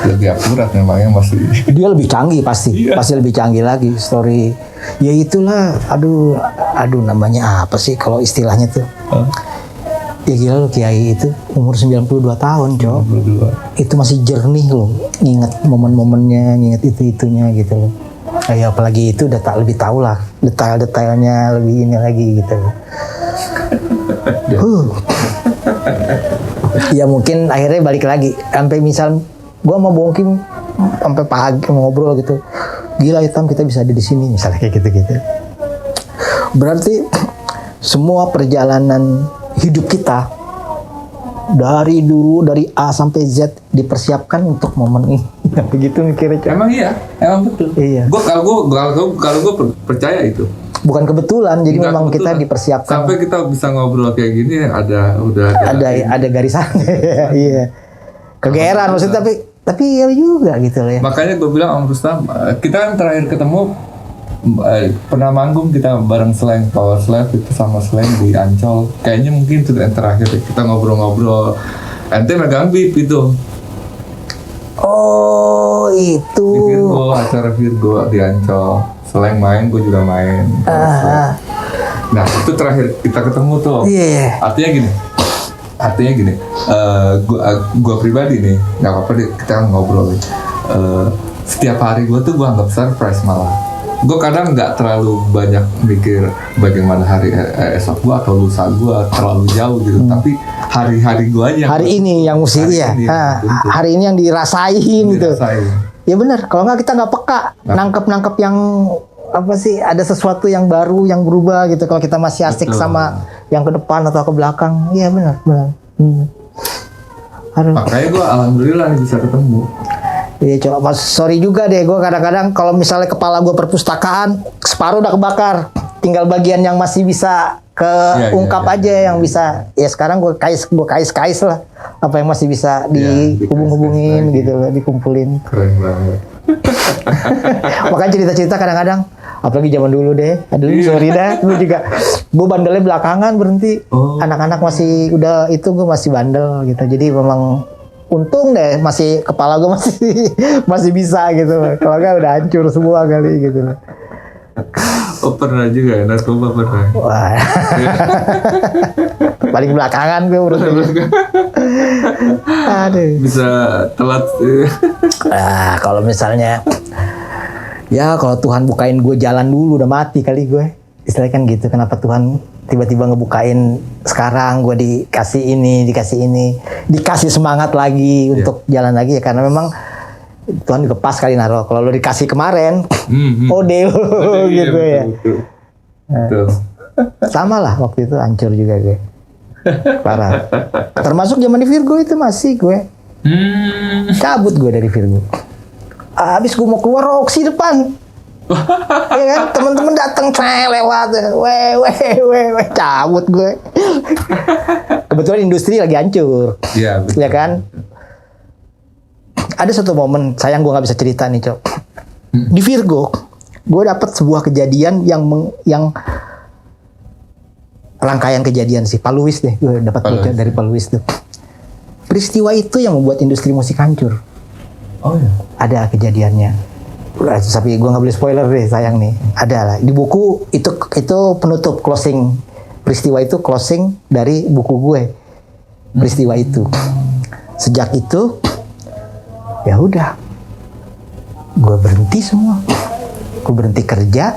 lebih akurat, memangnya masih. Dia lebih canggih pasti lebih canggih lagi story. Ya itulah, aduh namanya apa sih kalau istilahnya tuh? Ya gila lo, kiai itu umur 92 tahun, Cok. Itu masih jernih loh, nginget momen-momennya, nginget itu-itunya gitu loh. Ya apalagi itu udah lebih tahu lah detail-detailnya, lebih ini lagi gitu loh. Ya mungkin akhirnya balik lagi sampai misal gue mau bongking sampai pagi ngobrol gitu, gila Hitam kita bisa ada di sini misalnya kayak gitu-gitu. Berarti semua perjalanan hidup kita dari dulu, dari A sampai Z dipersiapkan untuk momen ini. Begitu mikirnya. Emang iya, emang betul. Iya. Kalau gue percaya itu. Bukan kebetulan, jadi memang kebetulan. Kita dipersiapkan. Sampai kita bisa ngobrol kayak gini ada garisannya. Iya. Kegeeran maksudnya, tapi ya juga gitu loh ya. Makanya gue bilang Om Rustam, kita kan terakhir ketemu pernah manggung kita bareng Slang Power Slave itu sama Slang di Ancol. Kayaknya mungkin itu yang terakhir kita ngobrol-ngobrol. Ente megang bip itu. Oh itu. Di Virgo, acara Virgo di Ancol. Selain main, gue juga main. Nah itu terakhir kita ketemu tuh. Iya. Artinya gini, gue pribadi nih, nggak apa-apa deh, kita ngobrol. Setiap hari gue tuh gue anggap surprise malah. Gue kadang nggak terlalu banyak mikir bagaimana hari esok gue atau lusa gue terlalu jauh gitu. Tapi hari-hari gue aja. Hari ini yang mesti ya. Hari ini yang dirasain gitu. Ya benar. Kalau nggak kita nggak peka, nangkep yang apa sih? Ada sesuatu yang baru yang berubah gitu. Kalau kita masih asik sama yang ke depan atau ke belakang, iya benar. Makanya gue alhamdulillah nih bisa ketemu. Iya coba, sorry juga deh, gue kadang-kadang kalau misalnya kepala gue perpustakaan, separuh udah kebakar, tinggal bagian yang masih bisa keungkap aja, yang bisa, ya sekarang gue kais lah, apa yang masih bisa dihubung-hubungin gitu loh, dikumpulin. Keren banget. Makanya cerita-cerita kadang-kadang, apalagi zaman dulu deh, aduh sorry dah, gue juga, gue bandelnya belakangan berhenti, anak-anak masih udah itu gue masih bandel gitu, jadi memang untung deh masih kepala gue masih bisa gitu. Kalau enggak udah hancur semua kali gitu. Oh pernah juga ya, narkoba pernah. Wah. Paling belakangan gue urut. Aduh. Bisa telat. Kalau misalnya ya kalau Tuhan bukain gue jalan dulu udah mati kali gue. Istilahnya kan gitu. Kenapa Tuhan tiba-tiba ngebukain sekarang gue dikasih ini, dikasih semangat lagi untuk jalan lagi ya karena memang Tuhan juga pas kali naruh. Kalau lo dikasih kemarin, gitu ya. Betul. Sama lah waktu itu hancur juga gue. Parah. Termasuk zaman di Virgo itu masih gue. Cabut gue dari Virgo. Abis gue mau keluar Roxy depan. Ya kan, teman-teman datang lewat, cabut gue. Kebetulan industri lagi hancur, ya kan. Ada satu momen, sayang gue nggak bisa cerita nih, Cok. Di Virgo, gue dapat sebuah kejadian yang rangkaian kejadian sih, Pak Luis deh, gue dapat bocor dari Pak Luis tuh. Peristiwa itu yang membuat industri musik hancur. Oh ya. Ada kejadiannya. Tapi gue nggak boleh spoiler deh, sayang nih. Ada lah di buku itu penutup closing peristiwa itu, closing dari buku gue peristiwa itu. Sejak itu ya udah gue berhenti semua, gue berhenti kerja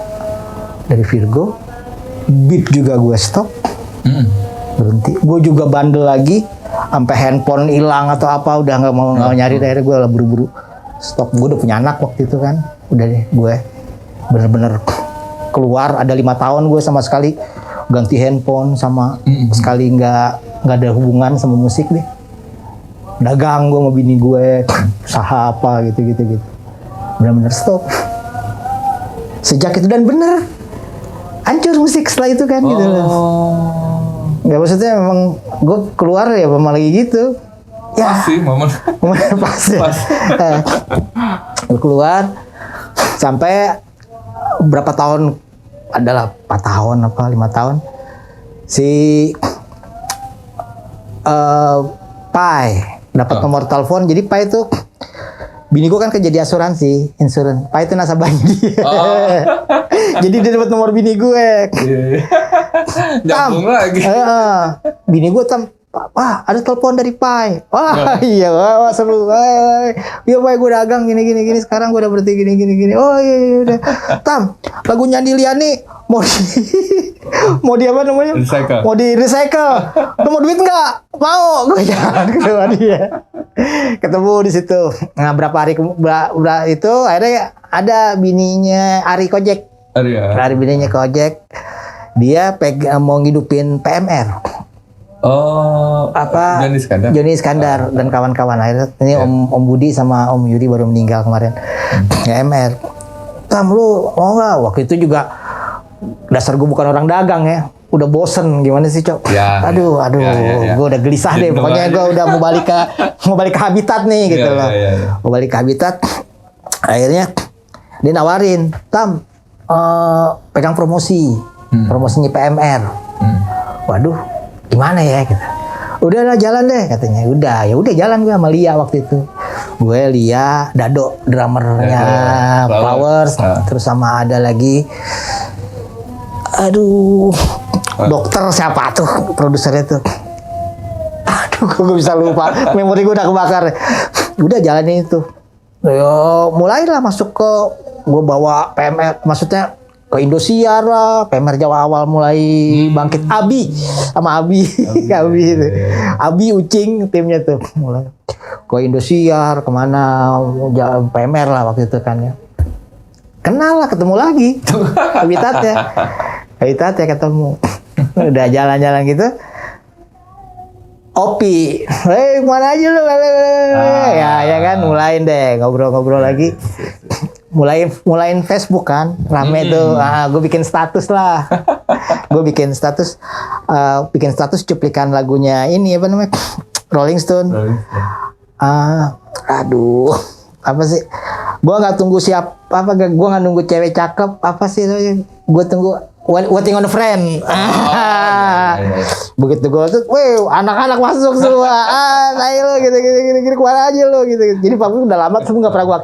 dari Virgo, beat juga gue stop, berhenti. Gue juga bandel lagi, sampai handphone hilang atau apa udah nggak mau nyari, akhirnya gue lah buru-buru stop. Gue udah punya anak waktu itu kan, udah deh gue bener-bener keluar. Ada 5 tahun gue sama sekali ganti handphone, sama sekali nggak ada hubungan sama musik deh. Dagang gue sama bini gue, usaha apa gitu. Bener-bener stop. Sejak itu dan bener hancur musik setelah itu kan gitu loh. Nggak, maksudnya memang gue keluar ya memang lagi gitu. Ya, pas sih momen. Pas. Keluar sampai berapa tahun, adalah 4 tahun apa 5 tahun si Pai dapat nomor telepon. Jadi Pai itu bini gue kan kerja di asuransi, insurance. Pai itu nasabahnya dia. Jadi dia dapat nomor bini gue. Nyambung lagi. Bini gue wah ada telepon dari Pai. Wah iya, wah seru. Iya Pai, gue dagang gini. Sekarang gue udah berhenti gini. Oh iya udah. Tam, lagu Nyandi Liani mau di apa namanya? Recycle. Mau di recycle. Lu mau duit nggak? Mau. Gue jalan ke dia. Ketemu di situ. Nah berapa hari itu akhirnya ada bininya Ari Kojek. Ari bininya Kojek. Dia mau ngidupin PMR. Oh, apa? Joni Iskandar dan kawan-kawan. Akhirnya ini Om Budi sama Om Yuri baru meninggal kemarin. PMR. Tam, lu mau nggak? Waktu itu juga dasar gue bukan orang dagang ya. Udah bosen gimana sih, Cok? Aduh. Gue udah gelisah deh. Pokoknya gue udah mau balik ke habitat nih gitu loh. Mau balik ke habitat. Akhirnya dia nawarin, Tam, pegang promosinya PMR. Waduh. Gimana ya gitu. Udahlah jalan deh katanya. Ya udah jalan gue sama Lia waktu itu. Gue Lia, Dado drummernya Dado, Flowers, Flowers. terus sama ada lagi, aduh, dokter siapa tuh produsernya tuh, aduh gue bisa lupa, memori gue udah kebakar. Udah jalanin itu, yo mulailah masuk ke, gue bawa PMR, maksudnya ke Indosiar lah, PMR Jawa awal mulai bangkit. Abi sama Abi itu. Abi Ucing timnya tuh mulai ke Indosiar kemana, PMR lah waktu itu kan ya. Kenal lah, ketemu lagi Habitat ya ketemu. Udah jalan-jalan gitu, Opi, kemana aja lu? Ya kan, mulain deh ngobrol-ngobrol lagi. Mulain Facebook kan, rame tuh. Gue bikin status lah. bikin status cuplikan lagunya ini apa namanya, Rolling Stone. Aduh, apa sih? Gue nggak tunggu gue nggak nunggu cewek cakep, apa sih? Gue tunggu Waiting on a Friend. Begitu gue tuh, anak-anak masuk semua. Ayo lo gitu kemana aja lo gitu. Jadi Facebook udah lama tuh nggak pernah gue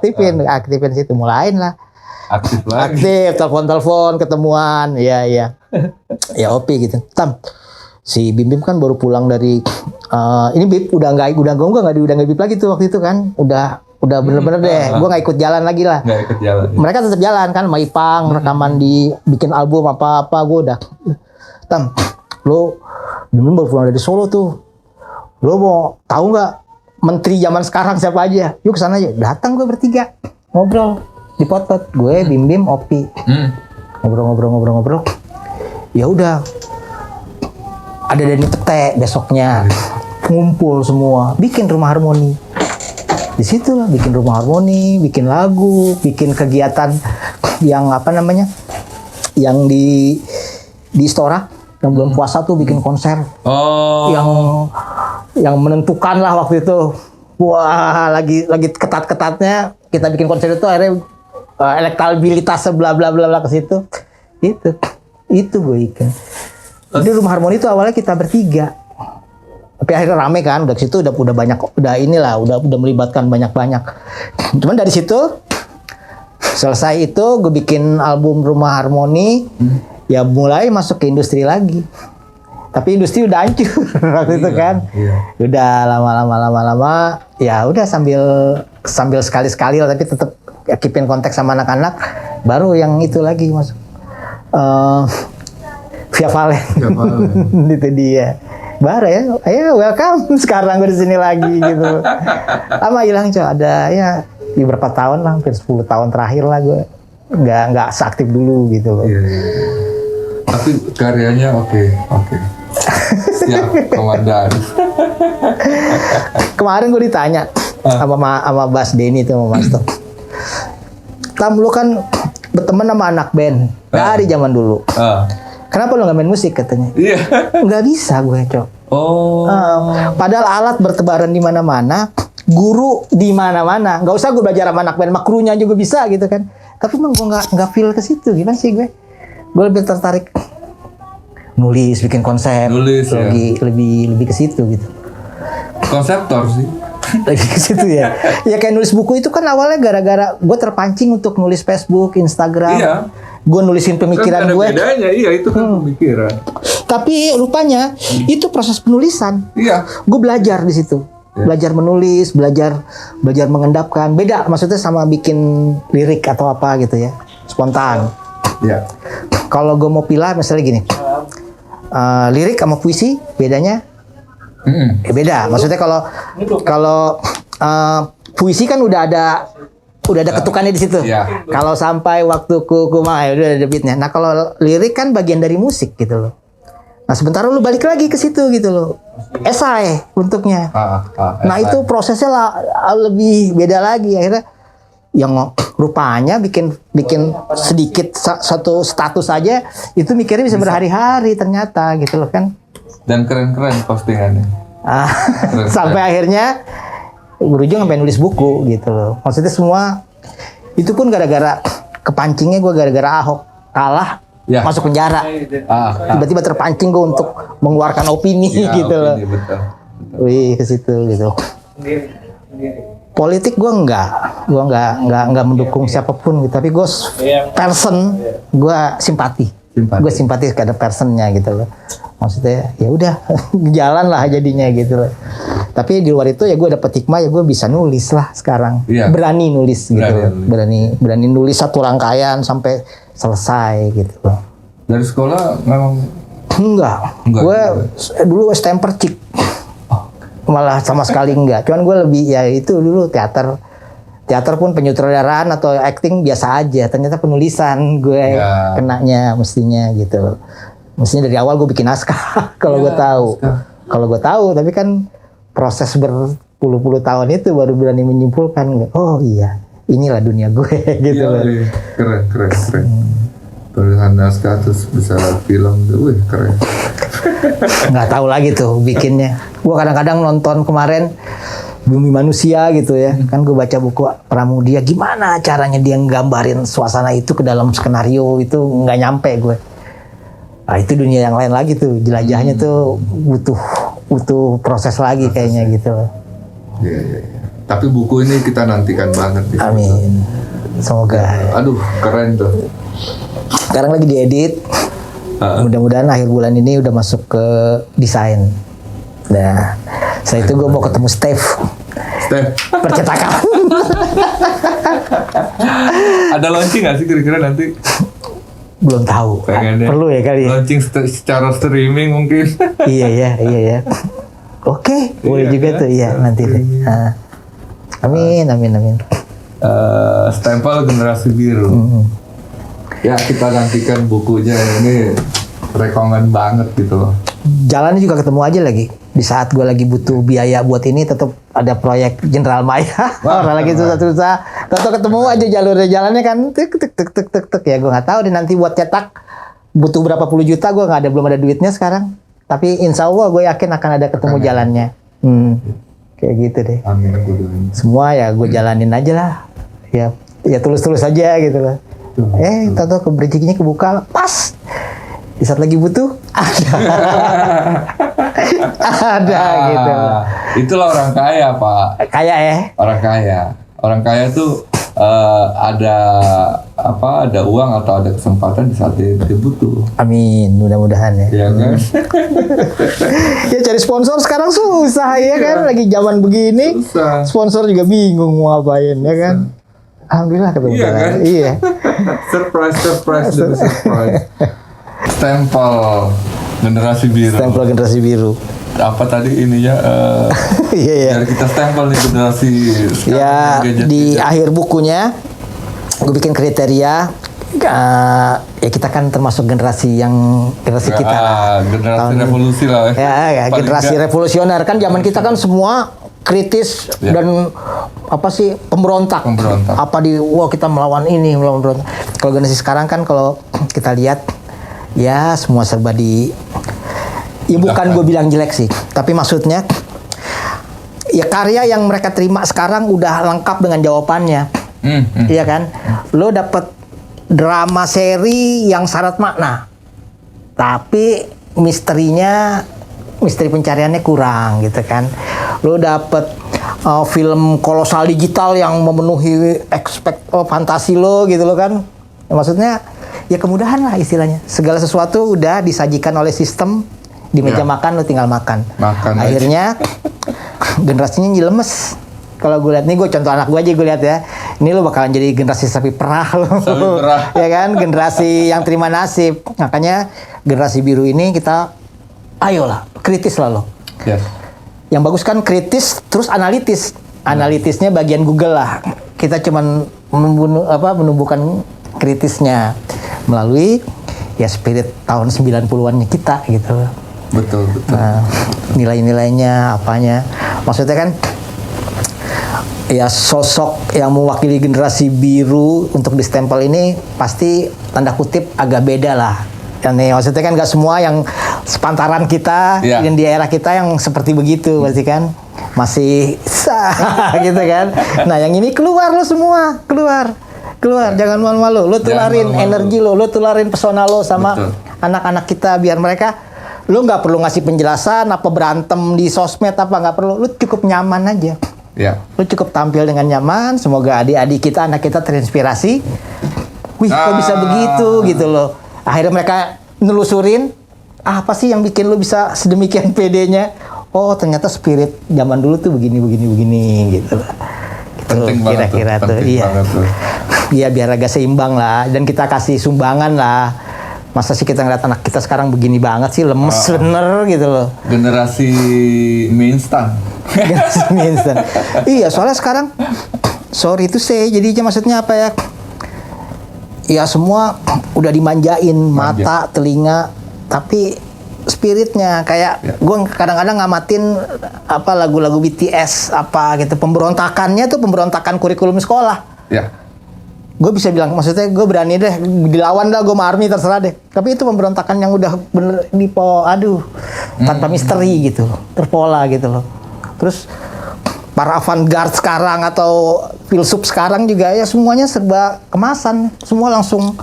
aktifin situ, mulain lah. Aktif, telepon, ketemuan, iya. Ya Opi gitu. Tam, si Bim kan baru pulang dari ini Bim udah nggak Bim lagi tuh waktu itu kan, udah bener-bener deh, gue nggak ikut jalan lagi lah. Nggak ikut jalan. Mereka tetap jalan kan, sama Ipang, rekaman bikin album apa-apa, gue udah. Tam, lo Bim baru pulang dari Solo tuh, lo mau tahu nggak menteri zaman sekarang siapa aja? Yuk kesana aja. Datang gue bertiga, ngobrol di pot-pot, gue Bim Opi, ngobrol. Ya udah, ada Dani Pete besoknya, ngumpul semua, bikin rumah harmoni. Di situ lah bikin rumah harmoni, bikin lagu, bikin kegiatan yang apa namanya, yang di Istora, yang bulan puasa tuh bikin konser, yang menentukan lah waktu itu. Wah, lagi ketat-ketatnya kita bikin konser itu, akhirnya elektabilitas bla bla bla ke situ. Itu gue ikan. Jadi rumah harmoni itu awalnya kita bertiga. Tapi akhirnya rame kan, udah situ udah banyak, udah melibatkan banyak. Cuman dari situ selesai itu gue bikin album Rumah Harmoni, ya mulai masuk ke industri lagi. Tapi industri udah hancur waktu itu kan. Udah lama ya udah sambil sekali-sekali lah, tapi tetap keepin kontak sama anak-anak, baru yang itu lagi masuk. Via Valen. Itu dia. Baru ya, ayo welcome sekarang gue di sini lagi gitu. Lama hilang ada ya beberapa tahun lah, hampir 10 tahun terakhir lah gue nggak seaktif dulu gitu loh. Iya. Tapi karyanya oke. Siap, komandan. Kemarin gue ditanya sama Bas Denny tuh, sama Mas Tom. Tam, lu kan berteman sama anak band dari zaman dulu. Kenapa lo nggak main musik katanya? Iya. Nggak bisa gue, Cok. Padahal alat bertebaran di mana-mana, guru di mana-mana. Nggak usah gue belajar sama anak band, makrunya juga bisa gitu kan. Tapi emang gue nggak feel ke situ. Gimana sih gue? Gue lebih tertarik nulis, bikin konsep. Lebih ke situ gitu. Konseptor sih. Lebih ke situ ya. Ya kayak nulis buku itu kan awalnya gara-gara gue terpancing untuk nulis Facebook, Instagram. Iya. Gue nulisin pemikiran kan gue. Bedanya, iya itu kan pemikiran. Tapi rupanya itu proses penulisan. Iya. Gue belajar di situ. Belajar menulis, belajar mengendapkan. Beda maksudnya sama bikin lirik atau apa gitu ya. Spontan. Iya. Kalau gue mau pilih misalnya gini. Lirik sama puisi bedanya? Beda. Maksudnya kalau puisi kan udah ada ketukannya di situ. Yeah. Kalau sampai waktu kumai udah ada beatnya. Nah kalau lirik kan bagian dari musik gitu loh. Nah sebentar lu balik lagi ke situ gitu loh. Esai bentuknya. Nah itu prosesnya lebih beda lagi. Akhirnya yang rupanya bikin sedikit satu status aja itu mikirnya bisa berhari-hari ternyata gitu loh kan. Dan keren-keren postingannya. Sampai akhirnya berujung sampai nulis buku gitu loh. Maksudnya semua itu pun gara-gara kepancingnya gue gara-gara Ahok kalah masuk penjara. Tiba-tiba terpancing gue untuk mengeluarkan opini gitu loh. Betul. Wih ke situ gitu. Politik gue nggak mendukung siapapun gitu. Tapi gue person, gue simpati. Gue simpati kepada personnya gitu loh. Maksudnya ya udah jalan lah jadinya gitu loh. Tapi di luar itu ya gue dapet hikmah, ya gue bisa nulis lah sekarang. Iya. Berani nulis gitu. Berani nulis satu rangkaian sampai selesai gitu loh. Dari sekolah memang Enggak. Enggak Gue dulu stamper cik. Malah sama sekali enggak. Cuman gue lebih ya itu dulu teater pun penyutradaraan atau acting biasa aja. Ternyata penulisan gue kenanya mestinya gitu. Mestinya dari awal gue bikin naskah kalau gue tahu. Kalau gue tahu, tapi kan proses berpuluh-puluh tahun itu baru berani menyimpulkan. Oh iya, inilah dunia gue gitu. Iya. Keren. Tulisan naskah terus bisa film, wih keren. Nggak tahu lagi tuh bikinnya. Gue kadang-kadang nonton kemarin Bumi Manusia gitu ya. Kan gue baca buku Pramudia, gimana caranya dia nggambarin suasana itu ke dalam skenario, itu nggak nyampe gue. Nah itu dunia yang lain lagi tuh, jelajahnya tuh butuh proses lagi kayaknya gitu. Iya. Tapi buku ini kita nantikan banget. Amin. Semoga. Aduh, keren tuh. Sekarang lagi diedit. Mudah-mudahan akhir bulan ini udah masuk ke desain. Nah, setelah itu gue mau ketemu Steve. Percetakan. Ada launching nggak sih kira-kira nanti? Belum tahu. Pengennya Perlu ya kali ya. Launching secara streaming mungkin. Iya ya. Oke, boleh juga tuh ya nanti deh. Amin. Stempel Generasi Biru. Ya kita nantikan bukunya, ini rekomen banget gitu loh. Jalannya juga ketemu aja lagi. Di saat gue lagi butuh biaya buat ini, tetap ada proyek Jenderal Maya. Orang lagi susah-susah, tetap ketemu aja jalurnya, jalannya kan tek ya. Gue nggak tahu deh nanti buat cetak butuh berapa puluh juta, gue belum ada duitnya sekarang. Tapi insya Allah gue yakin akan ada ketemu jalannya. Kayak gitu deh. Amin. Semua ya gue jalanin aja lah. Ya tulus-tulus aja gitu loh. Tahu rezekinya kebuka pas. Di saat lagi butuh ada gitu. Itulah orang kaya, Pak. Kaya ya. Orang kaya tuh ada uang atau ada kesempatan di saat dia butuh. Amin, mudah-mudahan ya. Iya kan? Ya cari sponsor sekarang susah ya kan, lagi zaman begini. Susah. Sponsor juga bingung mau ngapain ya kan. Alhamdulillah ketemu. Iya kan? Iya. surprise. Stempel Generasi Biru. Stempel Generasi Biru. Apa tadi ininya? Iya. Biar kita stempel nih generasi sekarang. Ya gadget. di akhir bukunya gue bikin kriteria. Ya kita kan termasuk generasi kita. Generasi revolusi lah. Ya, generasi revolusioner kan, zaman kita kan semua kritis dan pemberontak. Kita melawan ini, melawan berontak. Kalau generasi sekarang kan kalau kita lihat ya semua serba bukan gue bilang jelek sih, tapi maksudnya ya karya yang mereka terima sekarang udah lengkap dengan jawabannya. Iya kan? Lo dapet drama seri yang syarat makna, tapi misteri pencariannya kurang gitu kan. Lo dapet film kolosal digital yang memenuhi fantasi lo gitu lo kan. Ya, maksudnya ya kemudahan lah istilahnya. Segala sesuatu udah disajikan oleh sistem di meja makan, lo tinggal makan. Akhirnya generasinya lemes. Kalau gue lihat nih, gue contoh anak gue aja, gue lihat ya, ini lo bakalan jadi generasi sapi perah lo. Ya kan, generasi yang terima nasib. Makanya generasi biru ini kita ayolah kritis lah lo. Yang bagus kan kritis terus analitis. Analitisnya bagian Google lah. Kita cuman menumbuhkan kritisnya melalui ya spirit tahun 90-an kita gitu. Betul. Nah, nilai-nilainya apanya. Maksudnya kan ya sosok yang mewakili generasi biru untuk distempel ini pasti tanda kutip agak beda lah. Nih, maksudnya kan nggak semua yang sepantaran kita dan di era kita yang seperti begitu, berarti kan masih sah gitu kan. Nah yang ini keluar lo semua, keluar, jangan malu-malu. Lo tularin energi lo tularin pesona lo sama anak-anak kita biar mereka, lo nggak perlu ngasih penjelasan apa berantem di sosmed apa, nggak perlu, lo cukup nyaman aja. Ya. Lu cukup tampil dengan nyaman, semoga adik-adik kita, anak kita terinspirasi. Wih, kok bisa begitu gitu loh. Akhirnya mereka nelusurin, apa sih yang bikin lu bisa sedemikian pedenya? Oh, ternyata spirit zaman dulu tuh begini gitu loh. Penting banget kira-kira tuh. tuh. Penting Iya. banget tuh. Iya, biar agak seimbang lah, dan kita kasih sumbangan lah. Masa sih kita ngeliat anak kita sekarang begini banget sih, lemes bener gitu loh. Generasi mie instan. Generasi mie instan. Iya, soalnya sekarang sorry itu saya jadinya maksudnya apa ya? Ya semua udah dimanjain, mata, telinga, tapi spiritnya kayak gue kadang-kadang ngamatin apa lagu-lagu BTS apa gitu, pemberontakannya tuh pemberontakan kurikulum sekolah. Ya. Gue bisa bilang, maksudnya gue berani deh dilawan dah, gue sama ARMY terserah deh. Tapi itu pemberontakan yang udah bener tanpa misteri gitu, terpola gitu loh. Terus para avant-garde sekarang atau filsuf sekarang juga ya semuanya serba kemasan, semua langsung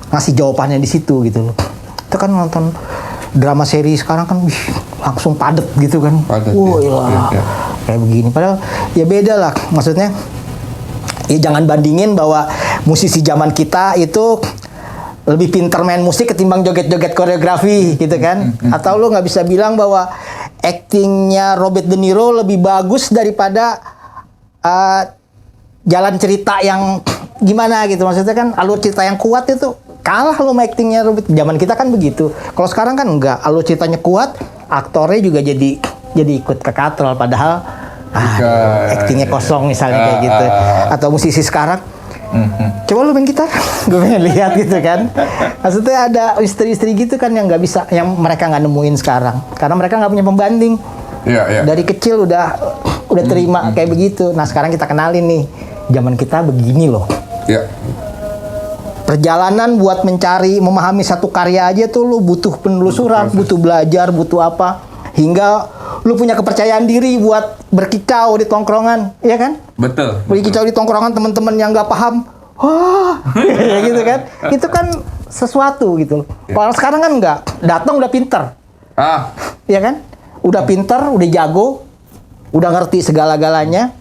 ngasih jawabannya di situ gitu loh. Kita kan nonton drama seri sekarang kan langsung padet gitu kan. Padet, Wah, ya. kayak begini. Padahal ya beda lah, maksudnya. Ya jangan bandingin bahwa musisi zaman kita itu lebih pinter main musik ketimbang joget-joget koreografi gitu kan. Atau lu nggak bisa bilang bahwa actingnya Robert De Niro lebih bagus daripada jalan cerita yang gimana gitu. Maksudnya kan alur cerita yang kuat itu kalah lu sama actingnya Robert. Zaman kita kan begitu. Kalau sekarang kan enggak, alur ceritanya kuat, aktornya juga jadi ikut ke katrol padahal actingnya kosong misalnya kayak gitu. Atau musisi sekarang, coba lu main gitar, gue pengen lihat gitu kan. Maksudnya ada istri-istri gitu kan yang nggak bisa, yang mereka nggak nemuin sekarang, karena mereka nggak punya pembanding. Dari kecil udah terima kayak begitu. Nah sekarang kita kenalin nih, zaman kita begini loh. Perjalanan buat memahami satu karya aja tuh lu butuh penelusuran, butuh belajar, butuh apa, hingga lu punya kepercayaan diri buat berkicau di tongkrongan, ya kan? Betul. Berkicau di tongkrongan teman-teman yang nggak paham, gitu kan? Itu kan sesuatu gitu. Kalau sekarang kan nggak, datang udah pinter, ya kan? Udah pinter, udah jago, udah ngerti segala-galanya.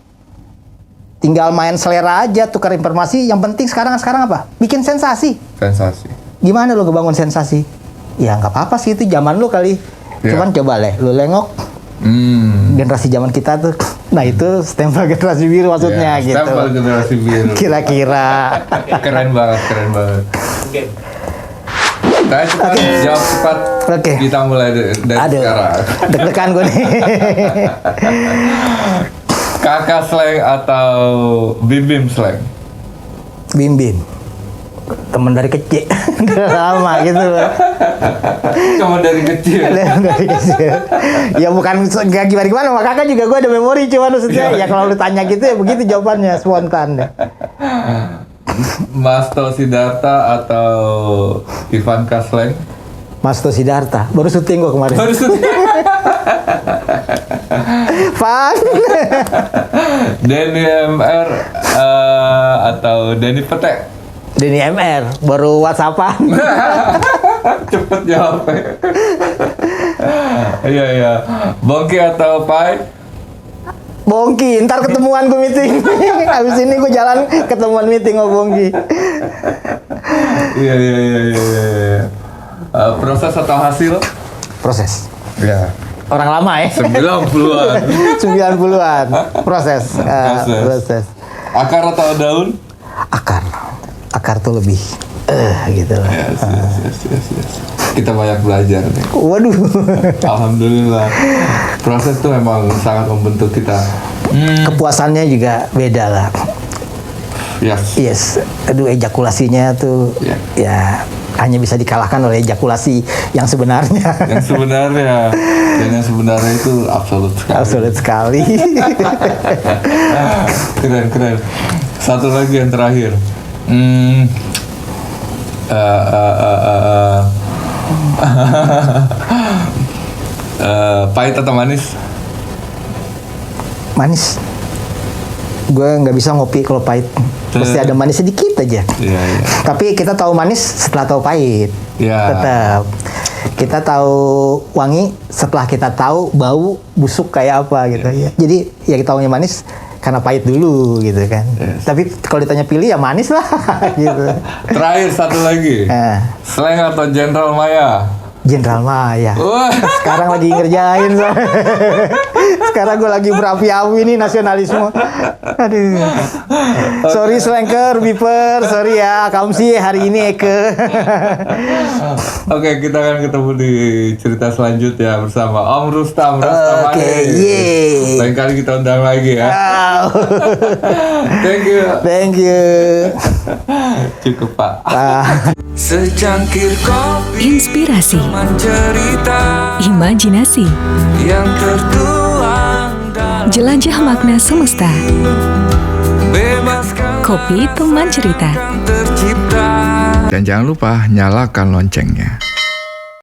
Tinggal main selera aja, tukar informasi. Yang penting sekarang apa? Bikin sensasi. Gimana lu ngebangun sensasi? Ya nggak apa-apa sih, itu zaman lu kali. Cuman coba lu lengok. Generasi zaman kita tuh, nah itu stempel generasi biru maksudnya gitu. Stempel generasi biru. Kira-kira. Keren banget. Nah, cepat jawab cepat. Oke. Kita mulai dari sekarang. Deg-degan gue nih. Kakak slang atau bim slang? Bim. Temen dari kecil. Udah lama gitu loh. Temen dari kecil. Dari kecil. Ya bukan nggak gimana, sama kakak juga gue ada memori, cuman maksudnya ya kalau lu tanya gitu ya begitu jawabannya, spontan. Masto Siddhartha atau Ivanka Slang? Masto Siddhartha, baru syuting gue kemarin. Fun. Denny MR atau Denny Petek? Denny MR, baru WhatsAppan. Cepet jawabnya. Iya. Bongki atau Pai? Bongki, ntar ketemuan gue meeting. Habis ini gue jalan ketemuan meeting sama Bongki. Iya. Proses atau hasil? Proses. Iya. Orang lama ya? 90-an. 90-an. Proses. Proses. Akar atau daun? Akar tuh lebih gitu lah. Yes. Kita banyak belajar nih. Waduh. Alhamdulillah. Proses tuh memang sangat membentuk kita. Kepuasannya juga beda lah. Yes. Aduh, ejakulasinya tuh ya hanya bisa dikalahkan oleh ejakulasi yang sebenarnya. Dan yang sebenarnya itu absolut sekali. Keren. Satu lagi yang terakhir. Pahit atau manis? Manis. Gue nggak bisa ngopi kalau pahit. Pasti ada manis sedikit aja. Iya. Tapi kita tahu manis setelah tahu pahit. Iya. Tetap. Kita tahu wangi setelah kita tahu bau busuk kayak apa gitu ya. Jadi ya kita tahunya manis karena pahit dulu gitu kan. Tapi kalau ditanya pilih ya manis lah gitu. Terakhir satu lagi. Slang atau Jenderal Maya? Jenderal Maya. Wah. Sekarang lagi ngerjain. Sekarang gue lagi berapi-api nih nasionalisme. Aduh. Sorry Slanker, Biper, sorry ya. Kamu sih hari ini Eke. Oke, kita akan ketemu di cerita selanjutnya bersama Om Rustam Rastamani. Oke, yeay. Lain kali kita undang lagi ya. Thank you. Thank you. Cukup Pak. Secangkir kopi Inspirasi, cerita imajinasi, yang tertuang dalam jelajah makna semesta. bebaskan Kopi teman cerita. tercipta. Dan jangan lupa nyalakan loncengnya.